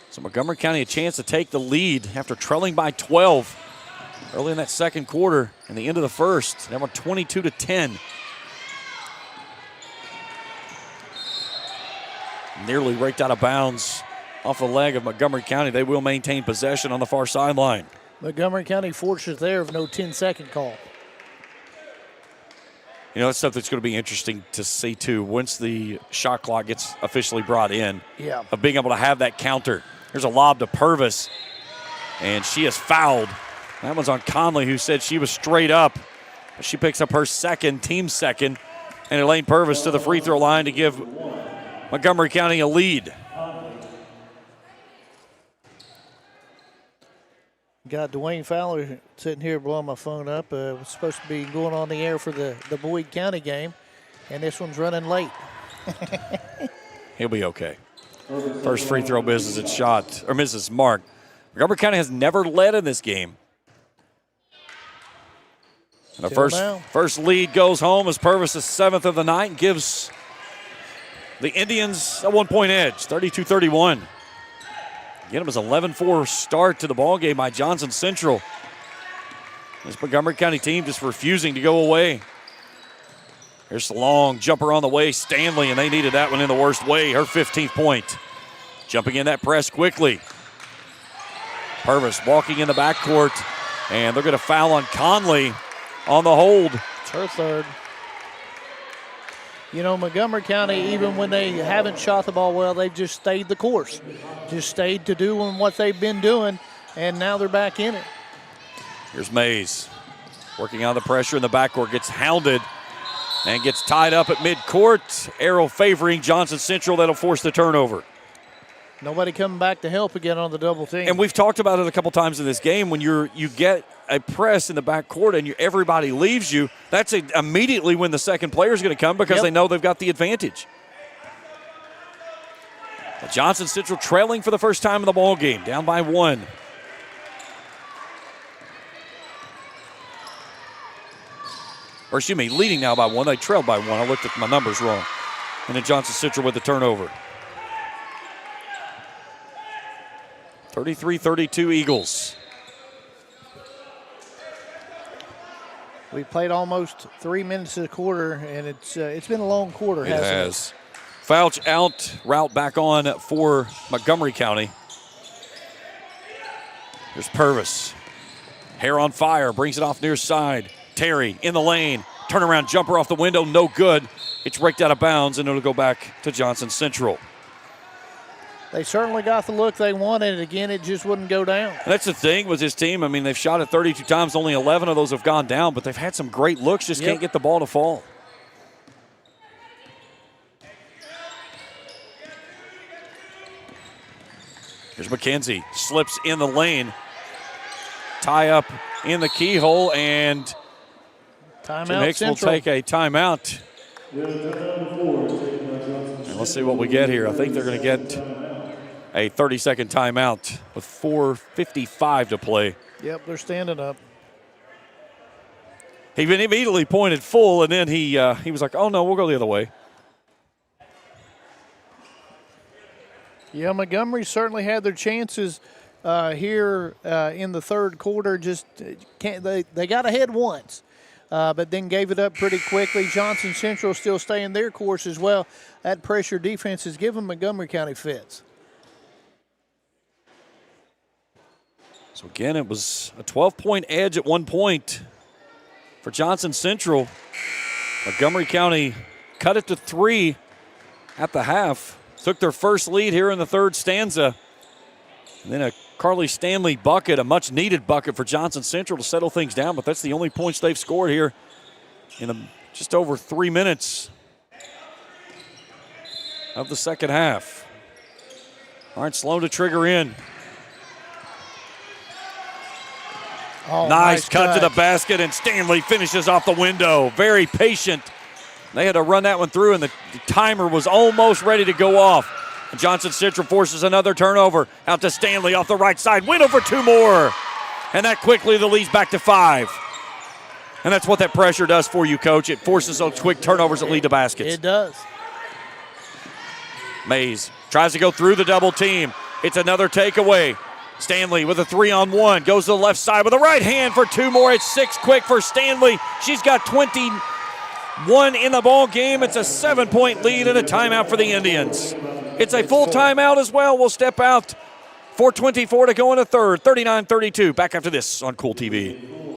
So Montgomery County a chance to take the lead after trailing by 12 early in that second quarter and the end of the first. Now we're 22-10. Nearly raked out of bounds off the leg of Montgomery County. They will maintain possession on the far sideline. Montgomery County fortunate there of no 10-second call. You know, that's stuff that's going to be interesting to see, too, once the shot clock gets officially brought in. Yeah. Of being able to have that counter. Here's a lob to Purvis, and she is fouled. That one's on Conley, who said she was straight up. She picks up her team second, and Elaine Purvis to the free throw line to give Montgomery County a lead. Got Dwayne Fowler sitting here blowing my phone up. Was supposed to be going on the air for the Boyd County game, and this one's running late. He'll be okay. First free throw misses its shot, or misses mark. Montgomery County has never led in this game. And the first lead goes home as Purvis' 7th of the night and gives the Indians a 1-point edge, 32-31. Again, it was an 11-4 start to the ballgame by Johnson Central. This Montgomery County team just refusing to go away. Here's the long jumper on the way, Stanley, and they needed that one in the worst way, her 15th point. Jumping in that press quickly. Purvis walking in the backcourt, and they're going to foul on Conley on the hold. It's her 3rd. You know, Montgomery County, even when they haven't shot the ball well, they've just stayed the course. Just stayed to do what they've been doing, and now they're back in it. Here's Mays. Working on the pressure in the backcourt, gets hounded and gets tied up at midcourt. Arrow favoring Johnson Central. That'll force the turnover. Nobody coming back to help again on the double team. And we've talked about it a couple times in this game. When you get a press in the backcourt and everybody leaves you, that's immediately when the second player is going to come because they know they've got the advantage. But Johnson Central trailing for the first time in the ball game, down by 1. Or excuse me, leading now by 1. They trailed by 1. I looked at my numbers wrong. And then Johnson Central with the turnover. 33-32 Eagles. We played almost 3 minutes a quarter, and it's been a long quarter, hasn't it? It has. Fouch out, route back on for Montgomery County. Here's Purvis. Hair on fire, brings it off near side. Terry in the lane, turnaround jumper off the window, no good. It's raked out of bounds, and it'll go back to Johnson Central. They certainly got the look they wanted. Again, it just wouldn't go down. And that's the thing with this team. I mean, they've shot it 32 times. Only 11 of those have gone down, but they've had some great looks, just can't get the ball to fall. Here's McKenzie. Slips in the lane. Tie up in the keyhole, and timeout Hicks Central will take a timeout. And let's see what we get here. I think they're going to get a 30-second timeout with 4:55 to play. Yep, they're standing up. He immediately pointed full, and then he was like, oh, no, we'll go the other way. Yeah, Montgomery certainly had their chances here in the third quarter. Just can't. They got ahead once, but then gave it up pretty quickly. Johnson Central still staying their course as well. That pressure defense is giving Montgomery County fits. So again, it was a 12-point edge at one point for Johnson Central. Montgomery County cut it to 3 at the half. Took their first lead here in the third stanza. And then a Carly Stanley bucket, a much-needed bucket for Johnson Central to settle things down, but that's the only points they've scored here in just over 3 minutes of the second half. All right, Sloan to trigger in. Oh, nice cut to the basket, and Stanley finishes off the window. Very patient. They had to run that one through, and the timer was almost ready to go off. And Johnson Central forces another turnover. Out to Stanley off the right side. Win over 2 more. And that quickly the lead's back to 5. And that's what that pressure does for you, Coach. It forces those quick turnovers that lead to baskets. It does. Mays tries to go through the double team. It's another takeaway. Stanley with a 3-on-1. Goes to the left side with a right hand for 2 more. It's 6 quick for Stanley. She's got 21 in the ball game. It's a 7-point lead and a timeout for the Indians. It's a full timeout as well. We'll step out. 4:24 to go in the third. 39-32. Back after this on Kool TV.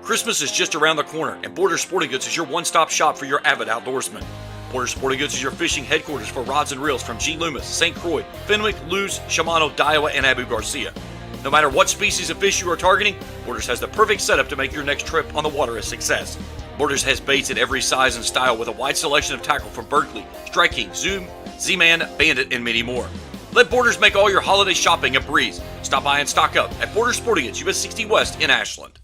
Christmas is just around the corner, and Borders Sporting Goods is your one-stop shop for your avid outdoorsman. Borders Sporting Goods is your fishing headquarters for rods and reels from G. Loomis, St. Croix, Fenwick, Lewes, Shimano, Daiwa, and Abu Garcia. No matter what species of fish you are targeting, Borders has the perfect setup to make your next trip on the water a success. Borders has baits in every size and style with a wide selection of tackle from Berkeley, Strike King, Zoom, Z-Man, Bandit, and many more. Let Borders make all your holiday shopping a breeze. Stop by and stock up at Borders Sporting Goods, US 60 West in Ashland.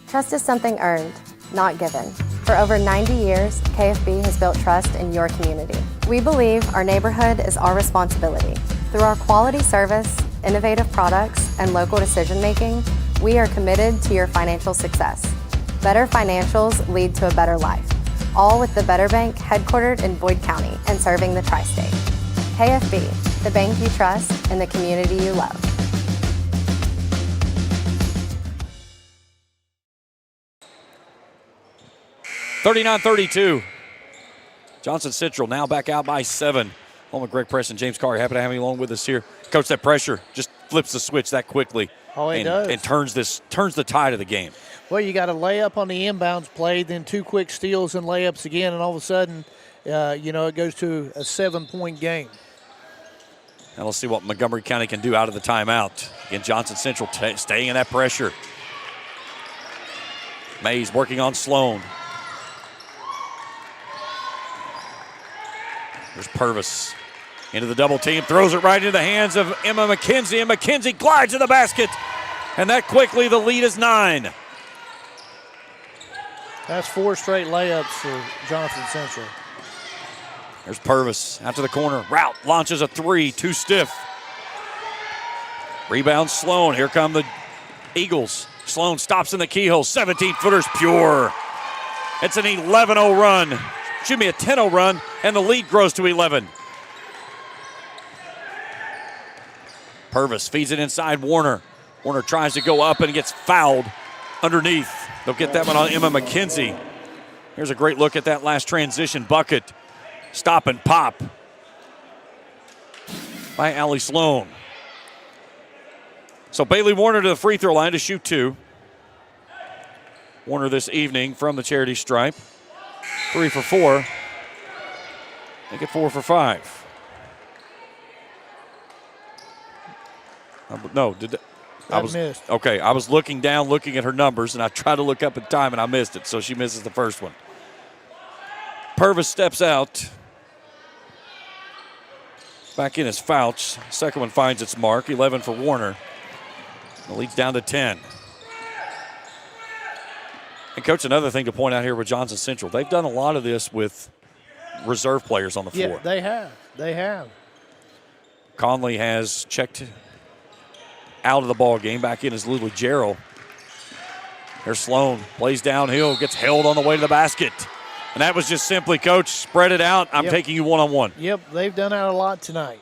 Trust is something earned, not given. For over 90 years, KFB has built trust in your community. We believe our neighborhood is our responsibility. Through our quality service, innovative products, and local decision-making, we are committed to your financial success. Better financials lead to a better life, all with the Better Bank headquartered in Boyd County and serving the tri-state. KFB, the bank you trust and the community you love. (39-32). Johnson Central now back out by 7. Home with Greg Preston, James Carr. Happy to have you along with us here. Coach, that pressure just flips the switch that quickly. Oh, it does. And turns the tide of the game. Well, you got a layup on the inbounds play, then 2 quick steals and layups again, and all of a sudden, it goes to a 7-point game. Now let's see what Montgomery County can do out of the timeout. Again, Johnson Central staying in that pressure. Mays working on Sloan. There's Purvis into the double team, throws it right into the hands of Emma McKenzie, and McKenzie glides to the basket. And that quickly, the lead is 9. That's 4 straight layups for Johnson Central. There's Purvis out to the corner. Route launches a 3, too stiff. Rebound Sloan. Here come the Eagles. Sloan stops in the keyhole. 17-footers pure. It's an 11-0 run. Should be a 10-0 run, and the lead grows to 11. Purvis feeds it inside Warner. Warner tries to go up and gets fouled underneath. They'll get that one on Emma McKenzie. Here's a great look at that last transition bucket. Stop and pop by Allie Sloan. So Bailey Warner to the free throw line to shoot 2. Warner this evening from the charity stripe. 3 for 4. Make it 4 for 5. No, I missed. Okay, I was looking down, looking at her numbers, and I tried to look up at time, and I missed it, so she misses the first one. Purvis steps out. Back in is Fouch. Second one finds its mark. 11 for Warner. The lead's down to 10. And, Coach, another thing to point out here with Johnson Central, they've done a lot of this with reserve players on the floor. Yeah, they have. They have. Conley has checked out of the ball game. Back in is Lily Jarrell. There's Sloan. Plays downhill. Gets held on the way to the basket. And that was just simply, Coach, spread it out. I'm taking you one-on-one. Yep, they've done that a lot tonight.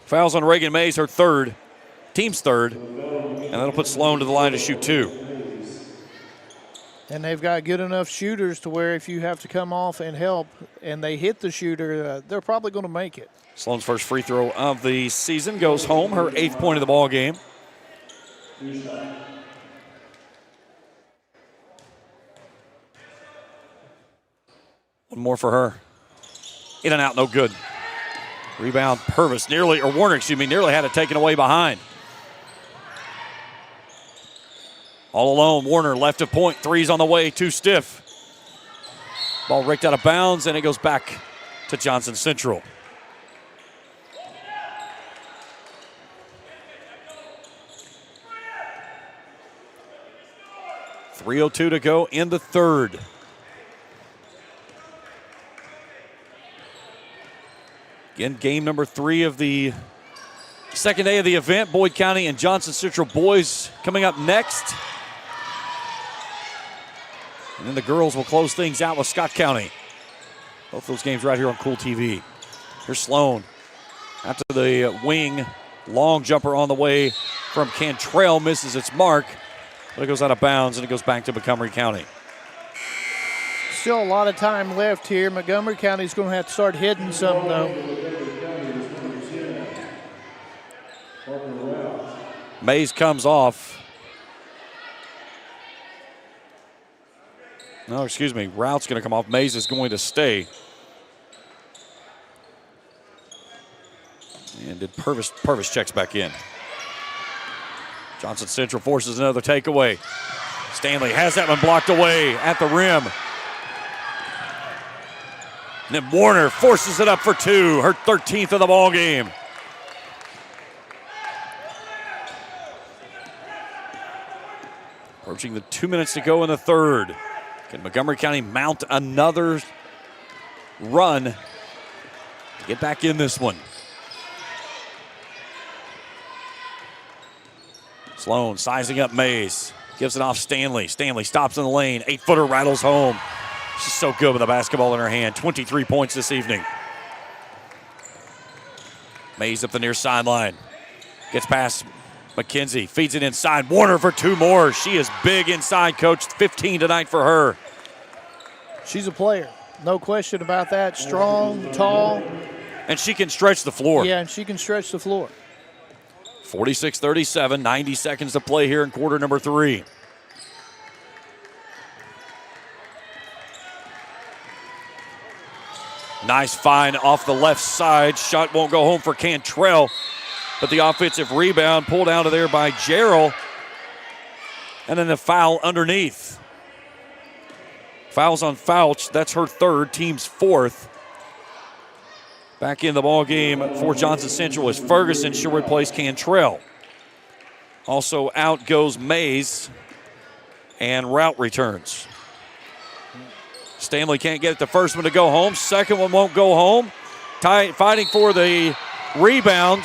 Fouls on Reagan Mays, her third. Team's third. And that'll put Sloan to the line to shoot 2. And they've got good enough shooters to where if you have to come off and help and they hit the shooter, they're probably going to make it. Sloan's first free throw of the season goes home, her 8th point of the ball game. One more for her. In and out, no good. Rebound, Purvis, Warner nearly had it taken away behind. All alone, Warner left of point, three's on the way, too stiff. Ball raked out of bounds, and it goes back to Johnson Central. .302 to go in the third. Again, game number 3 of the second day of the event. Boyd County and Johnson Central boys coming up next. And then the girls will close things out with Scott County. Both those games right here on Kool TV. Here's Sloan. Out to the wing. Long jumper on the way from Cantrell. Misses its mark. But it goes out of bounds and it goes back to Montgomery County. Still a lot of time left here. Montgomery County's going to have to start hitting something, though. Mays comes off. No, excuse me. Rout's going to come off. Mays is going to stay. And did Purvis checks back in. Johnson Central forces another takeaway. Stanley has that one blocked away at the rim. And then Warner forces it up for 2, her 13th of the ball game. Approaching the 2 minutes to go in the third. Can Montgomery County mount another run to get back in this one? Sloan sizing up Mays. Gives it off Stanley. Stanley stops in the lane. 8-footer rattles home. She's so good with the basketball in her hand. 23 points this evening. Mays up the near sideline. Gets past McKenzie. Feeds it inside. Warner for 2 more. She is big inside, Coach. 15 tonight for her. She's a player. No question about that. Strong, tall. And she can stretch the floor. Yeah, and she can stretch the floor. 46-37. 90 seconds to play here in quarter number 3. Nice find off the left side. Shot won't go home for Cantrell. But the offensive rebound pulled out of there by Jarrell. And then the foul underneath. Fouls on Fouch. That's her 3rd, team's 4th. Back in the ball game for Johnson Central is Ferguson. She'll replace Cantrell. Also out goes Mays. And Rout returns. Stanley can't get the first one to go home. Second one won't go home. Fighting for the rebound.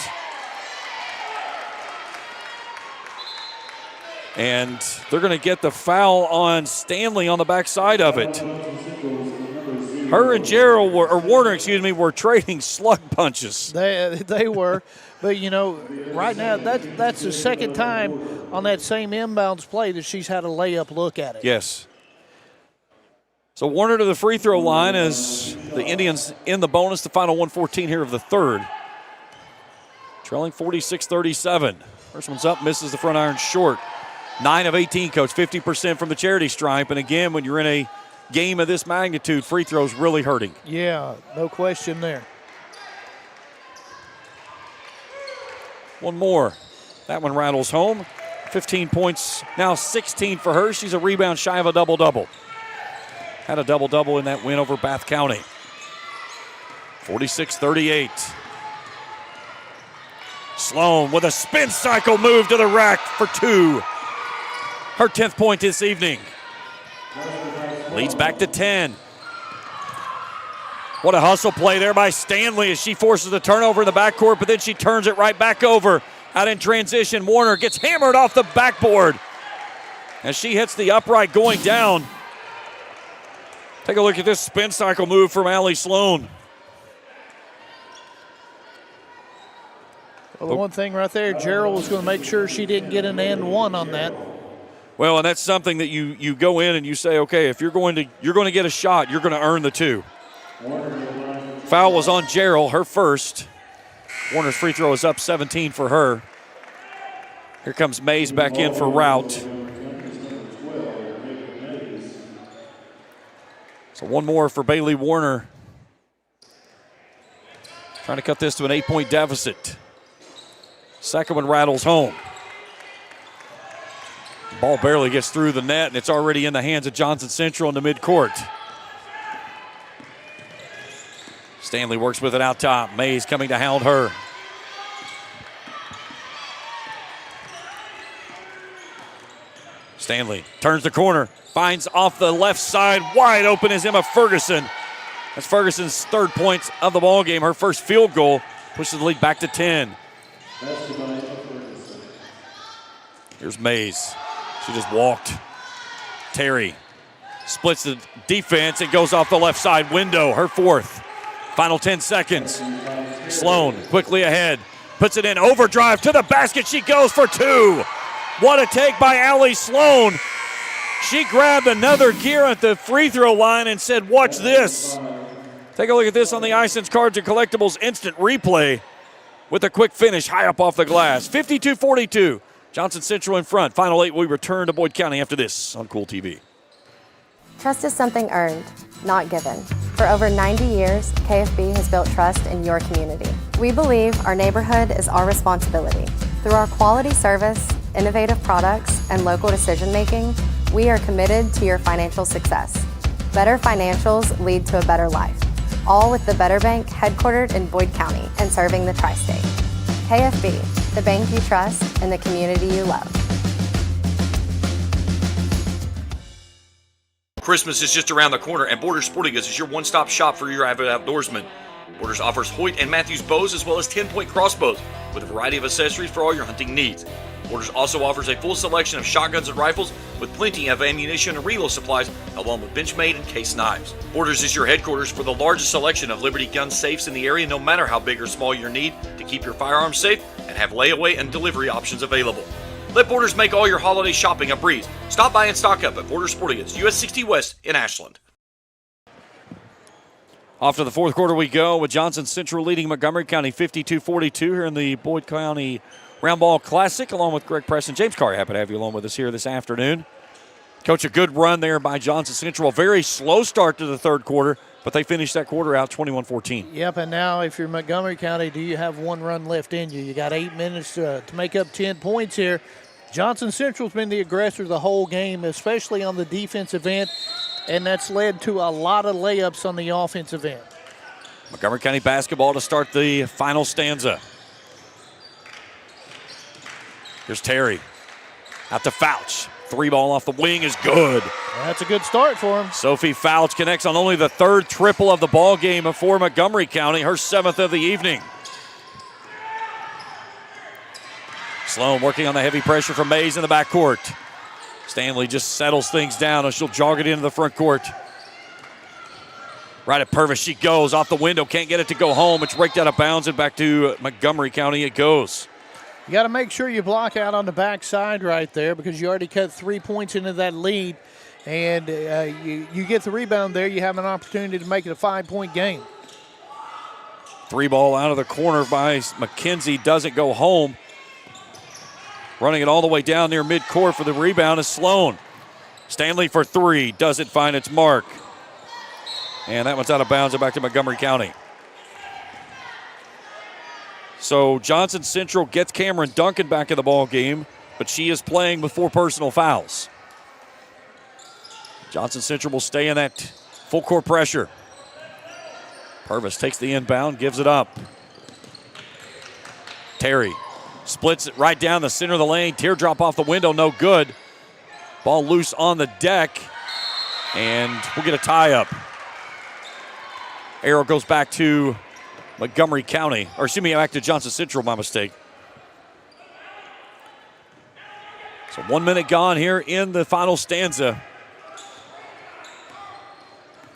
And they're going to get the foul on Stanley on the backside of it. Her and Warner, were trading slug punches. They were. But, right now, that's the second time on that same inbounds play that she's had a layup look at it. Yes. So Warner to the free throw line as the Indians in the bonus, the final 1:14 here of the third. Trailing 46-37. First one's up, misses the front iron short. 9 of 18, Coach, 50% from the charity stripe. And again, when you're in a game of this magnitude, free throws really hurting. Yeah, no question there. One more. That one rattles home. 15 points, now 16 for her. She's a rebound shy of a double-double. Had a double-double in that win over Bath County. 46-38. Sloan with a spin cycle move to the rack for 2. Her 10th point this evening. Leads back to 10. What a hustle play there by Stanley as she forces the turnover in the backcourt, but then she turns it right back over. Out in transition, Warner gets hammered off the backboard as she hits the upright going down. Take a look at this spin cycle move from Allie Sloan. Well, the one thing right there, Gerald was going to make sure she didn't get an and one on that. Well, and that's something that you go in and you say, okay, if you're going to get a shot, you're going to earn the 2. Foul was on Gerald, her first. Warner's free throw is up 17 for her. Here comes Mays back in for Rout. So one more for Bailey Warner. Trying to cut this to an 8-point deficit. Second one rattles home. Ball barely gets through the net, and it's already in the hands of Johnson Central in the midcourt. Stanley works with it out top. Mays coming to hound her. Stanley turns the corner, finds off the left side. Wide open is Emma Ferguson. That's Ferguson's 3rd point of the ball game. Her first field goal pushes the lead back to 10. Here's Mays. She just walked. Terry splits the defense and goes off the left side window. Her 4th. Final 10 seconds. Sloan quickly ahead. Puts it in overdrive to the basket. She goes for 2. What a take by Allie Sloan. She grabbed another gear at the free throw line and said, watch this. Take a look at this on the iSense Cards and Collectibles instant replay with a quick finish high up off the glass. 52-42. Johnson Central in front. Final 8, we return to Boyd County after this on Kool TV. Trust is something earned, not given. For over 90 years, KFB has built trust in your community. We believe our neighborhood is our responsibility. Through our quality service, innovative products, and local decision-making, we are committed to your financial success. Better financials lead to a better life. All with the Better Bank headquartered in Boyd County and serving the tri-state. KFB, the bank you trust and the community you love. Christmas is just around the corner, and Borders Sporting Goods is your one-stop shop for your avid outdoorsman. Borders offers Hoyt and Matthews bows as well as 10-point crossbows with a variety of accessories for all your hunting needs. Borders also offers a full selection of shotguns and rifles with plenty of ammunition and reload supplies along with Benchmade and case knives. Borders is your headquarters for the largest selection of Liberty gun safes in the area, no matter how big or small your need to keep your firearms safe, and have layaway and delivery options available. Let Borders make all your holiday shopping a breeze. Stop by and stock up at Borders Sporting Goods, US 60 West in Ashland. Off to the 4th quarter we go with Johnson Central leading Montgomery County 52-42 here in the Boyd County Roundball Classic, along with Greg Preston. James Carr, happy to have you along with us here this afternoon. Coach, a good run there by Johnson Central. A very slow start to the 3rd quarter, but they finished that quarter out 21-14. Yep, and now if you're Montgomery County, do you have one run left in you? You got 8 minutes to make up 10 points here. Johnson Central's been the aggressor the whole game, especially on the defensive end, and that's led to a lot of layups on the offensive end. Montgomery County basketball to start the final stanza. Here's Terry. Out to Fouch. 3-ball off the wing is good. That's a good start for him. Sophie Fouch connects on only the 3rd triple of the ball game for Montgomery County, her 7th of the evening. Sloan working on the heavy pressure from Mays in the backcourt. Stanley just settles things down and she'll jog it into the front court. Right at Purvis she goes. Off the window, can't get it to go home. It's raked out of bounds and back to Montgomery County it goes. You got to make sure you block out on the backside right there because you already cut 3 points into that lead. And you get the rebound there, you have an opportunity to make it a 5-point game. 3-ball out of the corner by McKenzie doesn't go home. Running it all the way down near midcourt for the rebound is Sloan. Stanley for 3, doesn't find its mark. And that one's out of bounds and back to Montgomery County. So Johnson Central gets Cameron Duncan back in the ball game, but she is playing with 4 personal fouls. Johnson Central will stay in that full court pressure. Purvis takes the inbound, gives it up. Terry splits it right down the center of the lane. Teardrop off the window, no good. Ball loose on the deck, and we'll get a tie-up. Arrow goes back to Montgomery County, or excuse me, back to Johnson Central, my mistake. So 1 minute gone here in the final stanza.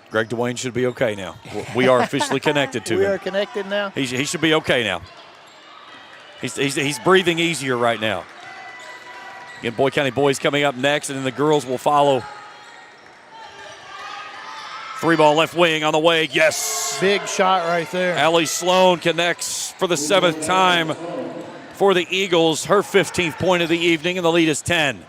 Greg Dwayne should be okay now. We are officially connected to him. We are connected now? He should be okay now. He's breathing easier right now. Again, Boyd County boys coming up next, and then the girls will follow. 3-ball left wing on the way. Yes. Big shot right there. Allie Sloan connects for the 7th time for the Eagles. Her 15th point of the evening, and the lead is 10.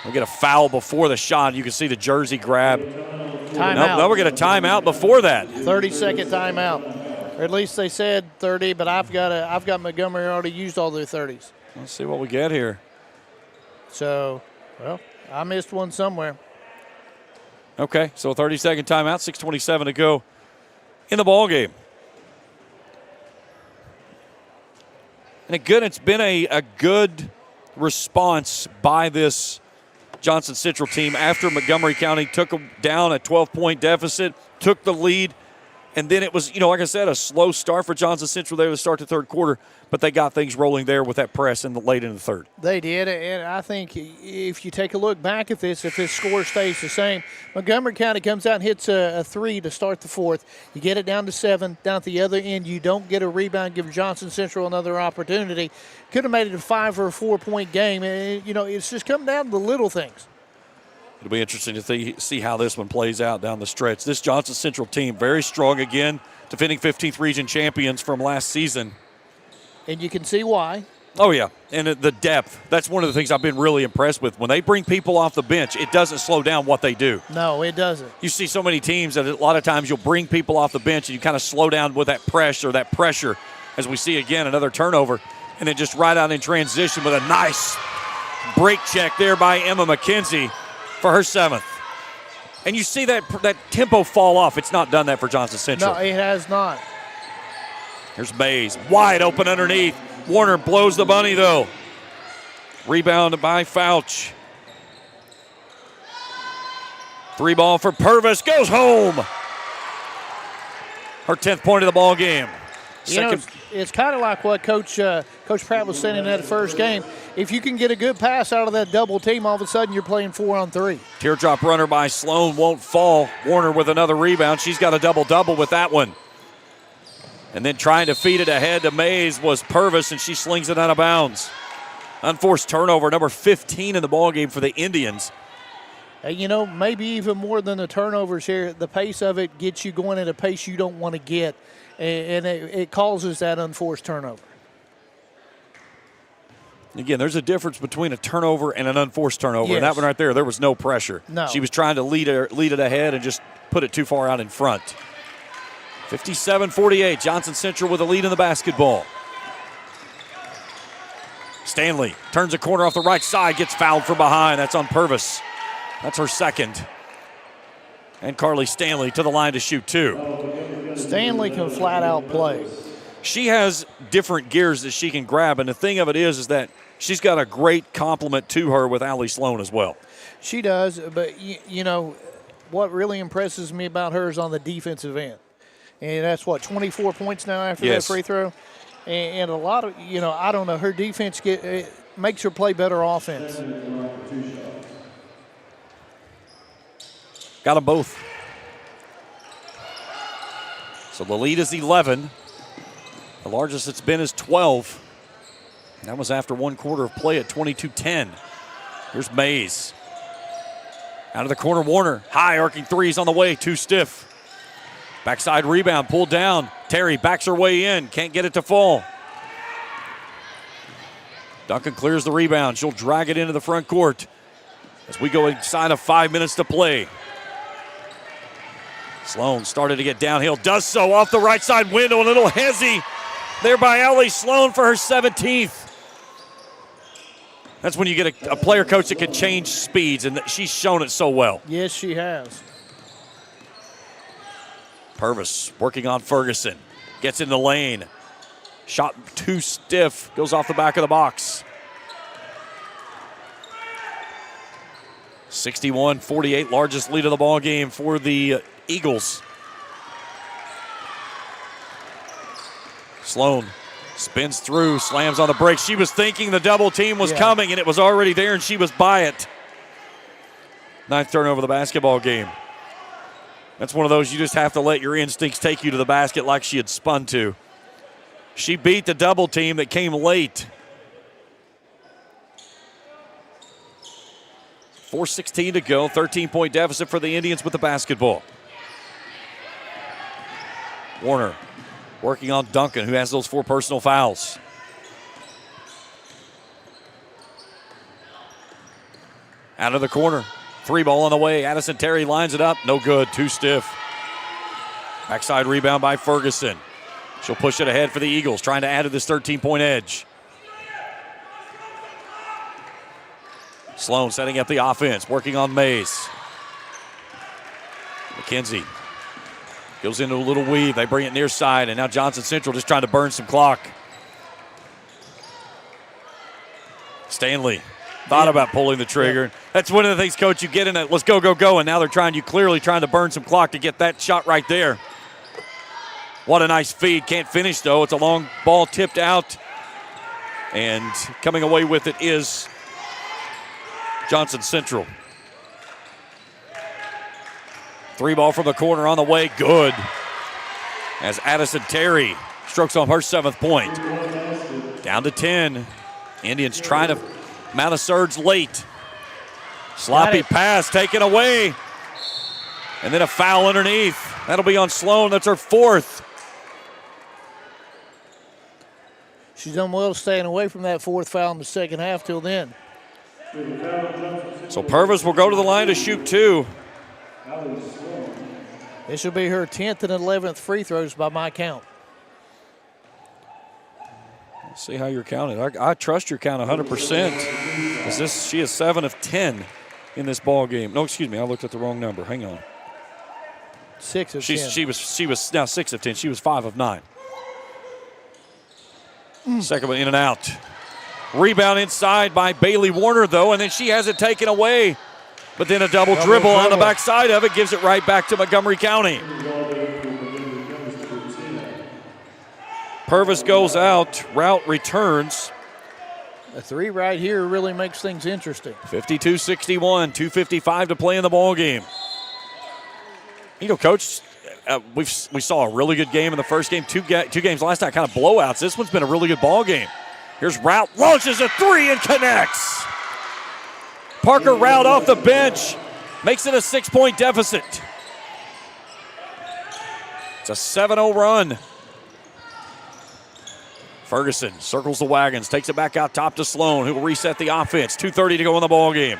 We'll get a foul before the shot. You can see the jersey grab. Timeout. No, we'll get a timeout before that. 30-second timeout. Or at least they said 30, but I've got Montgomery already used all their 30s. Let's see what we get here. So, well, I missed one somewhere. Okay, so a 30-second timeout, 6:27 to go in the ball game. And again, it's been a good response by this Johnson Central team after Montgomery County took them down a 12-point deficit, took the lead, and then it was, like I said, a slow start for Johnson Central there to start the third quarter, but they got things rolling there with that press late in the third. They did, and I think if you take a look back at this, if this score stays the same, Montgomery County comes out and hits a 3 to start the fourth. You get it down to 7. Down at the other end, you don't get a rebound, give Johnson Central another opportunity. Could have made it a 5 or a 4-point game. And, it's just come down to the little things. It'll be interesting to see how this one plays out down the stretch. This Johnson Central team, very strong again, defending 15th region champions from last season. And you can see why. Oh, yeah, and the depth. That's one of the things I've been really impressed with. When they bring people off the bench, it doesn't slow down what they do. No, it doesn't. You see so many teams that a lot of times you'll bring people off the bench and you kind of slow down with that pressure, as we see again, another turnover, and then just right out in transition with a nice break check there by Emma McKenzie for her 7th. And you see that tempo fall off. It's not done that for Johnson Central. No, it has not. Here's Mays, wide open underneath. Warner blows the bunny, though. Rebound by Fouch. 3-ball for Purvis, goes home. Her 10th point of the ball game. It's kind of like what Coach Pratt was saying in that first game. If you can get a good pass out of that double team, all of a sudden you're playing 4-on-3. Teardrop runner by Sloan won't fall. Warner with another rebound. She's got a double-double with that one. And then trying to feed it ahead to Mays was Purvis, and she slings it out of bounds. Unforced turnover, number 15 in the ballgame for the Indians. Maybe even more than the turnovers here, the pace of it gets you going at a pace you don't want to get, and it causes that unforced turnover. Again, there's a difference between a turnover and an unforced turnover. Yes. And that one right there was no pressure. No. She was trying to lead it ahead and just put it too far out in front. 57-48, Johnson Central with a lead in the basketball. Stanley turns a corner off the right side, gets fouled from behind. That's on Purvis. That's her 2nd. And Carly Stanley to the line to shoot 2. Stanley can flat out play. She has different gears that she can grab, and the thing of it is that she's got a great complement to her with Allie Sloan as well. She does, but what really impresses me about her is on the defensive end. And that's 24 points now after that free throw. And a lot of, I don't know, her defense makes her play better offense. Got them both. So the lead is 11. The largest it's been is 12. That was after 1 quarter of play at 22-10. Here's Mays. Out of the corner, Warner. High arcing threes on the way, too stiff. Backside rebound, pulled down. Terry backs her way in, can't get it to fall. Duncan clears the rebound. She'll drag it into the front court as we go inside of 5 minutes to play. Sloan started to get downhill, does so off the right side window. A little hezzy there by Allie Sloan for her 17th. That's when you get a player coach that can change speeds, and she's shown it so well. Yes, she has. Purvis working on Ferguson. Gets in the lane. Shot too stiff. Goes off the back of the box. 61-48, largest lead of the ball game for the Eagles. Sloan spins through, slams on the break. She was thinking the double team was coming, and it was already there, and she was by it. 9th turnover of the basketball game. That's one of those you just have to let your instincts take you to the basket like she had spun to. She beat the double team that came late. 4:16 to go, 13-point deficit for the Indians with the basketball. Warner working on Duncan, who has those 4 personal fouls. Out of the corner. 3 ball on the way. Addison Terry lines it up. No good. Too stiff. Backside rebound by Ferguson. She'll push it ahead for the Eagles, trying to add to this 13-point edge. Sloan setting up the offense, working on Mays. McKenzie goes into a little weave. They bring it near side, and now Johnson Central just trying to burn some clock. Stanley thought about pulling the trigger. That's one of the things, Coach, you get in it. Let's go, go, go. And now they're clearly trying to burn some clock to get that shot right there. What a nice feed. Can't finish, though. It's a long ball tipped out. And coming away with it is Johnson Central. 3 ball from the corner on the way. Good. As Addison Terry strokes on her 7th point. Down to 10. Indians trying to mount a surge late. Sloppy pass taken away. And then a foul underneath. That'll be on Sloan. That's her 4th. She's done well staying away from that 4th foul in the second half till then. So Purvis will go to the line to shoot 2. This will be her 10th and 11th free throws by my count. Let's see how you're counting. I trust your count 100%. She is 7 of 10 in this ball game. No, excuse me, I looked at the wrong number. Hang on. 6 of 10. She was now 6 of 10. She was 5 of 9. Second one in and out. Rebound inside by Bailey Warner, though, and then she has it taken away. But then a double dribble on the backside of it gives it right back to Montgomery County. Purvis goes out. Route returns. A 3 right here really makes things interesting. 52-61, 2:55 to play in the ball game. You know, Coach, we saw a really good game in the first game. Two games last night, kind of blowouts. This one's been a really good ball game. Here's Route, launches a 3 and connects. Parker Route off the bench, makes it a 6-point deficit. It's a 7-0 run. Ferguson circles the wagons, takes it back out top to Sloan, who will reset the offense. 2:30 to go in the ball game.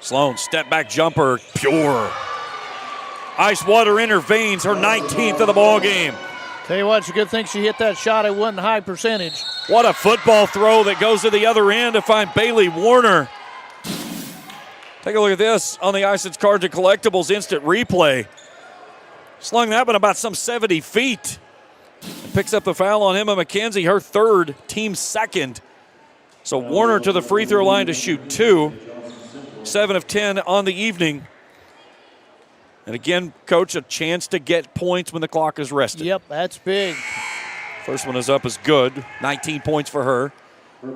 Sloan, step back jumper, pure. Ice water intervenes, her 19th of the ball game. Tell you what, it's a good thing she hit that shot. It wasn't high percentage. What a football throw that goes to the other end to find Bailey Warner. Take a look at this on the Ison's Cards and Collectibles instant replay. Slung that one about some 70 feet. And picks up the foul on Emma McKenzie, her 3rd, team 2nd. So Warner to the free throw line to shoot 2. 7 of 10 on the evening. And again, Coach, a chance to get points when the clock is rested. Yep, that's big. First one is up is good. 19 points for her.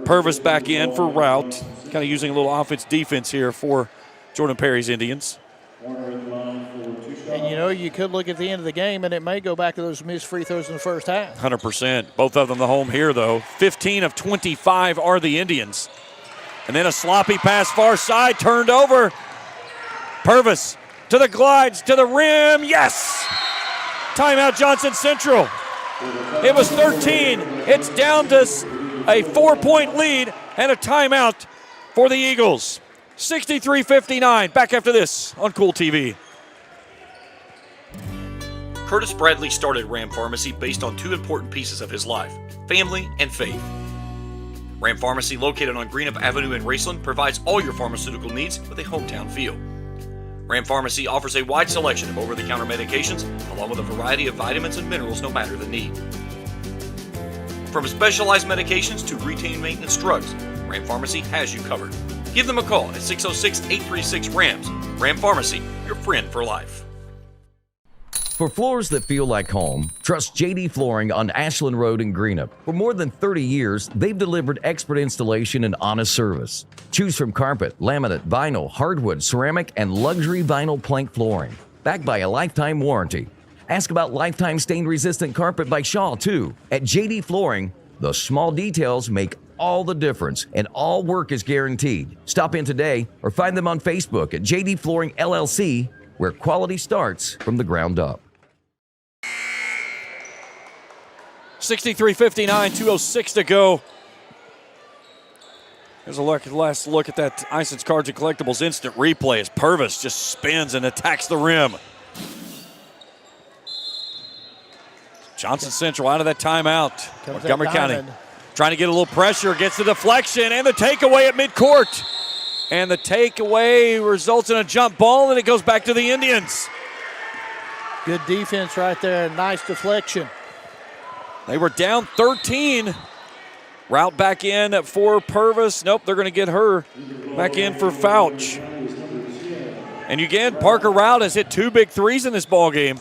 Purvis back in for Route. Kind of using a little offense-defense here for Jordan Perry's Indians. And, you know, you could look at the end of the game, and it may go back to those missed free throws in the first half. 100%. Both of them the home here, though. 15 of 25 are the Indians. And then a sloppy pass far side, turned over. Purvis to the glides, to the rim, yes! Timeout Johnson Central. It was 13. It's down to a 4-point lead and a timeout for the Eagles. 63-59. Back after this on Kool TV. Curtis Bradley started Ram Pharmacy based on 2 important pieces of his life: family and faith. Ram Pharmacy, located on Greenup Avenue in Raceland, provides all your pharmaceutical needs with a hometown feel. Ram Pharmacy offers a wide selection of over-the-counter medications, along with a variety of vitamins and minerals no matter the need. From specialized medications to routine maintenance drugs, Ram Pharmacy has you covered. Give them a call at 606-836-RAMS. Ram Pharmacy, your friend for life. For floors that feel like home, trust JD Flooring on Ashland Road in Greenup. For more than 30 years, they've delivered expert installation and honest service. Choose from carpet, laminate, vinyl, hardwood, ceramic, and luxury vinyl plank flooring. Backed by a lifetime warranty. Ask about lifetime stain-resistant carpet by Shaw, too. At JD Flooring, the small details make all the difference, and all work is guaranteed. Stop in today or find them on Facebook at JD Flooring LLC, where quality starts from the ground up. 63-59, 2:06 to go. Here's a last look at that Ison's Cards and Collectibles instant replay as Purvis just spins and attacks the rim. Johnson Central out of that timeout. Montgomery County trying to get a little pressure, gets the deflection, and the takeaway at midcourt. And the takeaway results in a jump ball, and it goes back to the Indians. Good defense right there. Nice deflection. They were down 13. Route back in for Purvis. Nope, they're going to get her back in for Fouch. And again, Parker Route has hit 2 big threes in this ball game.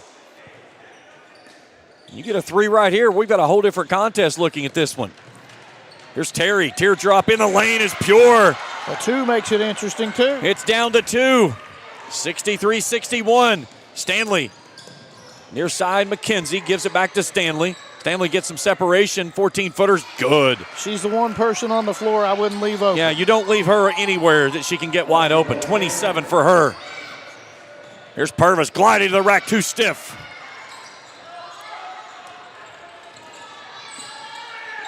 You get a 3 right here, we've got a whole different contest looking at this one. Here's Terry. Teardrop in the lane is pure. A 2 makes it interesting, too. It's down to 2. 63-61. Stanley. Near side, McKenzie gives it back to Stanley. Stanley gets some separation. 14-footers, good. She's the one person on the floor I wouldn't leave open. Yeah, you don't leave her anywhere that she can get wide open. 27 for her. Here's Purvis gliding to the rack, too stiff.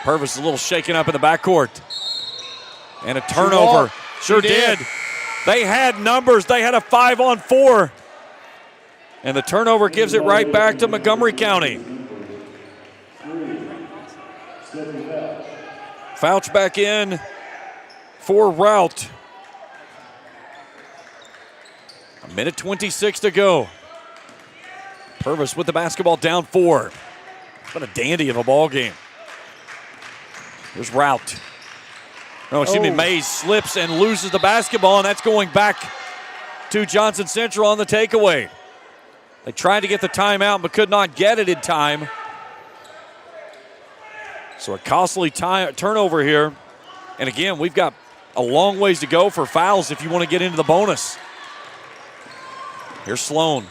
Purvis is a little shaken up in the backcourt. And a turnover. Sure did. They had numbers. They had a 5-on-4. And the turnover gives it right back to Montgomery County. Fouch back in for Route. 1:26 to go. Purvis with the basketball down 4. What a dandy of a ball game. Here's Route. Mays slips and loses the basketball, and that's going back to Johnson Central on the takeaway. They tried to get the timeout but could not get it in time. So a costly turnover here. And again, we've got a long ways to go for fouls if you want to get into the bonus. Here's Sloan.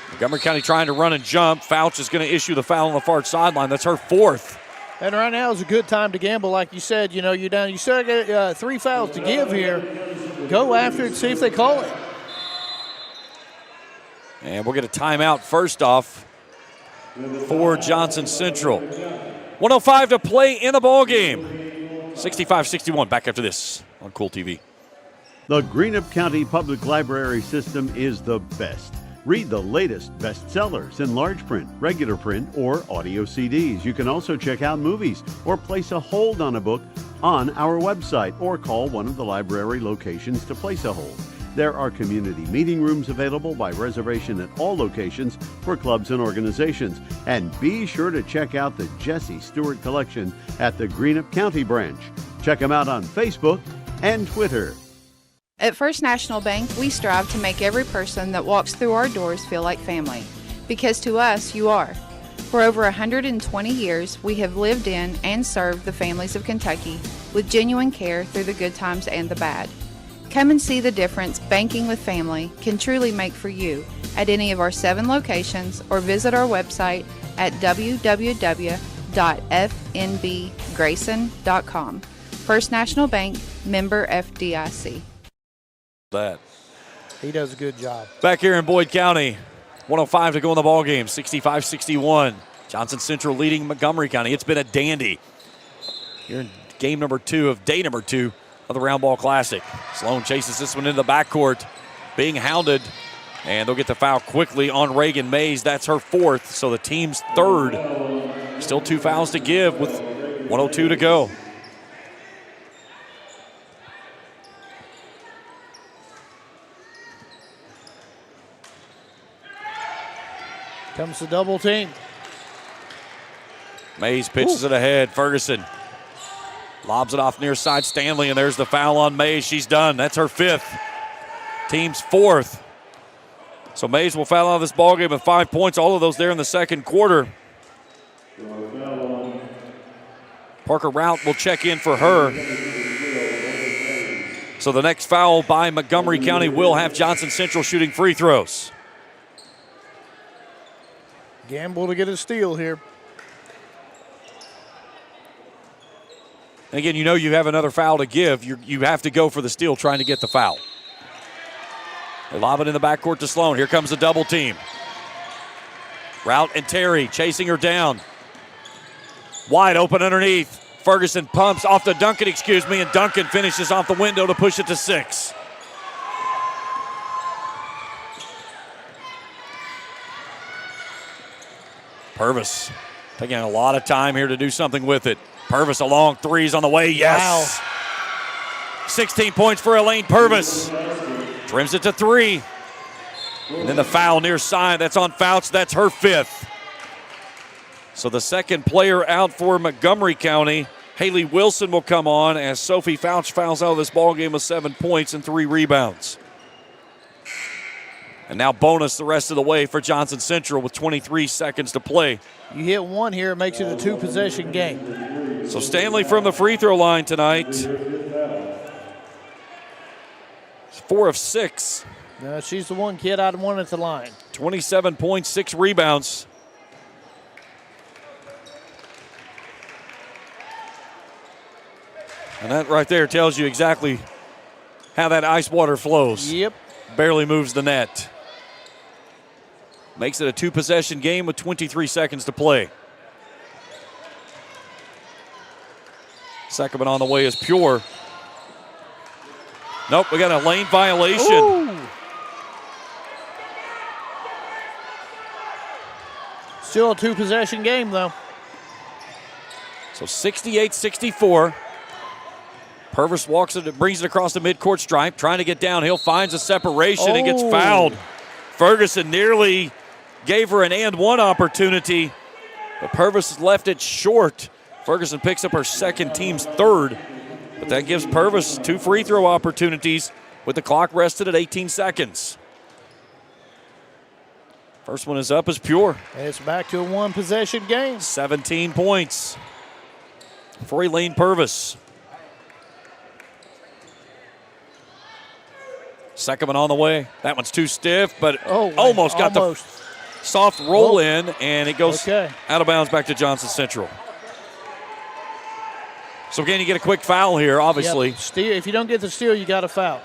Montgomery County trying to run and jump. Fouch is going to issue the foul on the far sideline. That's her 4th. And right now is a good time to gamble. Like you said, you know, you're down. You still got 3 fouls to give here. Go after it, see if they call it. And we'll get a timeout first off for Johnson Central. 1:05 to play in the ball game. 65-61. Back after this on Kool TV. The Greenup County Public Library system is the best. Read the latest bestsellers in large print, regular print, or audio CDs. You can also check out movies or place a hold on a book on our website or call one of the library locations to place a hold. There are community meeting rooms available by reservation at all locations for clubs and organizations. And be sure to check out the Jesse Stewart collection at the Greenup County branch. Check them out on Facebook and Twitter. At First National Bank, we strive to make every person that walks through our doors feel like family. Because to us, you are. For over 120 years, we have lived in and served the families of Kentucky with genuine care through the good times and the bad. Come and see the difference banking with family can truly make for you at any of our 7 locations or visit our website at www.fnbgrayson.com. First National Bank, member FDIC. That. He does a good job. Back here in Boyd County, 1:05 to go in the ball game, 65-61. Johnson Central leading Montgomery County. It's been a dandy. Here in game number 2 of day number 2 of the Roundball Classic. Sloan chases this one into the backcourt, being hounded, and they'll get the foul quickly on Reagan Mays. That's her 4th, so the team's 3rd. Still 2 fouls to give with 1:02 to go. Comes the double team. Mays pitches it ahead. Ferguson lobs it off near side Stanley, and there's the foul on Mays. She's done. That's her 5th. Team's 4th. So Mays will foul out of this ballgame with 5 points, all of those there in the second quarter. Parker Rout will check in for her. So the next foul by Montgomery County will have Johnson Central shooting free throws. Gamble to get a steal here. And again, you know you have another foul to give. You have to go for the steal trying to get the foul. They lob it in the backcourt to Sloan. Here comes a double team. Rout and Terry chasing her down. Wide open underneath. Ferguson pumps off the Duncan, and Duncan finishes off the window to push it to 6. Purvis taking a lot of time here to do something with it. Purvis a long three's on the way, yes. Wow. 16 points for Elaine Purvis. Trims it to 3. And then the foul near side, that's on Fouch, that's her 5th. So the second player out for Montgomery County, Haley Wilson, will come on as Sophie Fouch fouls out of this ballgame with 7 points and 3 rebounds. And now bonus the rest of the way for Johnson Central with 23 seconds to play. You hit one here, it makes it a 2-possession game. So Stanley from the free throw line tonight. 4 of 6. No, she's the one kid I'd want at the line. 27 points, 6 rebounds. And that right there tells you exactly how that ice water flows. Yep. Barely moves the net. Makes it a 2-possession game with 23 seconds to play. Second one on the way is Pure. Nope, we got a lane violation. Ooh. Still a 2-possession game, though. So 68-64. Purvis walks it, brings it across the midcourt stripe, trying to get downhill, finds a separation and gets fouled. Ferguson nearly gave her an and-one opportunity, but Purvis left it short. Ferguson picks up her second, team's 3rd, but that gives Purvis 2 free throw opportunities with the clock rested at 18 seconds. First one is up is Pure. It's back to a 1-possession game. 17 points for Elaine Purvis. Second one on the way. That one's too stiff, but almost got the soft roll in, and it goes out of bounds back to Johnson Central. So again, you get a quick foul here, obviously. Yep. Steal. If you don't get the steal, you got a foul.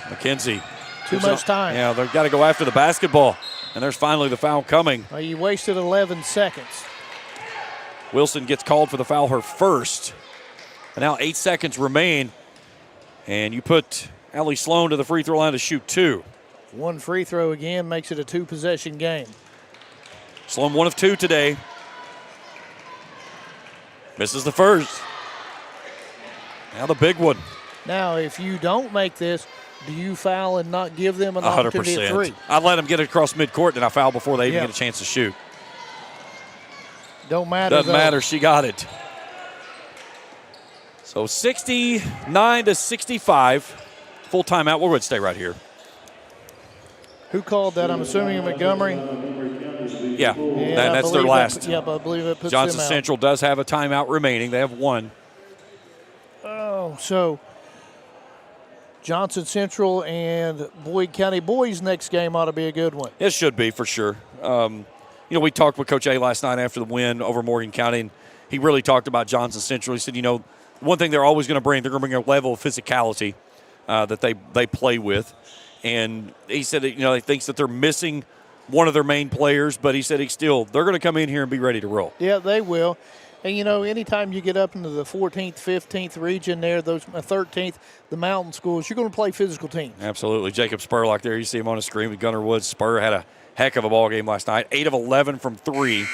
McKenzie. Too much time. Yeah, they've got to go after the basketball, and there's finally the foul coming. Well, you wasted 11 seconds. Wilson gets called for the foul, her first. And now 8 seconds remain, and you put Allie Sloan to the free throw line to shoot 2. 1 free throw again makes it a 2-possession game. Sloan 1 of 2 today. Misses the first. Now the big one. Now, if you don't make this, do you foul and not give them an opportunity at 3? I'd let them get it across midcourt, and I foul before they even get a chance to shoot. Don't matter. Doesn't matter. She got it. So 69-65. Full timeout. We'll go ahead and stay right here. Who called that? I'm assuming Montgomery. Yeah, that's their last. I believe it puts Johnson them out. Central does have a timeout remaining. They have 1. Oh, so Johnson Central and Boyd County boys next game ought to be a good one. It should be for sure. We talked with Coach A last night after the win over Morgan County, and he really talked about Johnson Central. He said, one thing they're always going to bring, they're going to bring a level of physicality that they play with. And he said, he thinks that they're missing one of their main players, but he said they're going to come in here and be ready to roll. Yeah, they will. And, anytime you get up into the 14th, 15th region there, those 13th, the mountain schools, you're going to play physical teams. Absolutely. Jacob Spurlock there, you see him on the screen with Gunnar Woods. Spur had a heck of a ball game last night, 8 of 11 from 3. Yeah.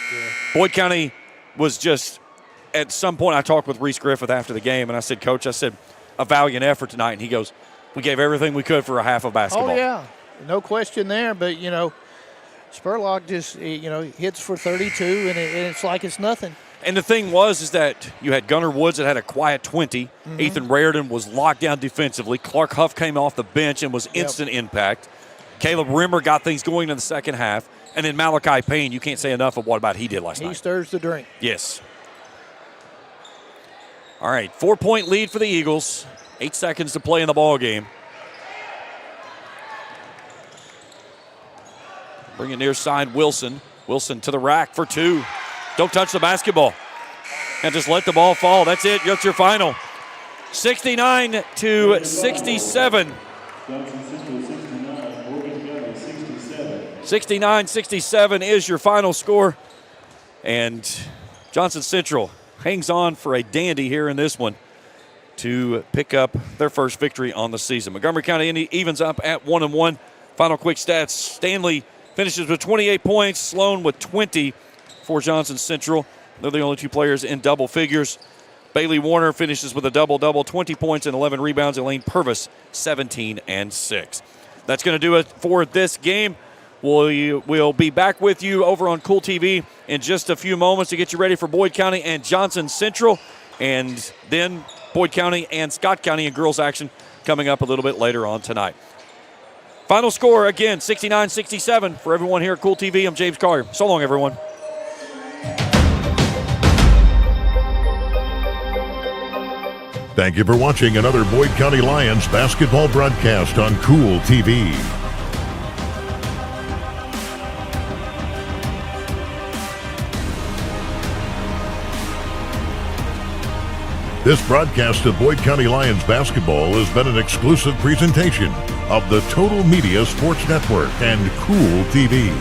Boyd County was just – at some point I talked with Reese Griffith after the game, and I said, Coach, a valiant effort tonight. And he goes, we gave everything we could for a half of basketball. Oh, yeah. No question there. But, Spurlock just, hits for 32, and it's like it's nothing. And the thing is that you had Gunnar Woods that had a quiet 20. Ethan Raridan was locked down defensively. Clark Huff came off the bench and was instant impact. Caleb Rimmer got things going in the second half. And then Malachi Payne, you can't say enough of what about he did last night. He stirs the drink. Yes. All right, 4-point lead for the Eagles. 8 seconds to play in the ball game. Bring it near side, Wilson. Wilson to the rack for 2. Don't touch the basketball. And just let the ball fall. That's it. That's your final. 69-67. Johnson Central 69, Morgan County 67. 69-67 is your final score. And Johnson Central hangs on for a dandy here in this one to pick up their first victory on the season. Montgomery County evens up at 1-1. Final quick stats. Stanley finishes with 28 points. Sloan with 20 for Johnson Central. They're the only 2 players in double figures. Bailey Warner finishes with a double-double, 20 points and 11 rebounds. Elaine Purvis, 17 and 6. That's going to do it for this game. We'll be back with you over on Kool TV in just a few moments to get you ready for Boyd County and Johnson Central. And then Boyd County and Scott County in girls action coming up a little bit later on tonight. Final score, again, 69-67 for everyone here at Kool TV. I'm James Collier. So long, everyone. Thank you for watching another Boyd County Lions basketball broadcast on Kool TV. This broadcast of Boyd County Lions basketball has been an exclusive presentation of the Total Media Sports Network and Kool TV.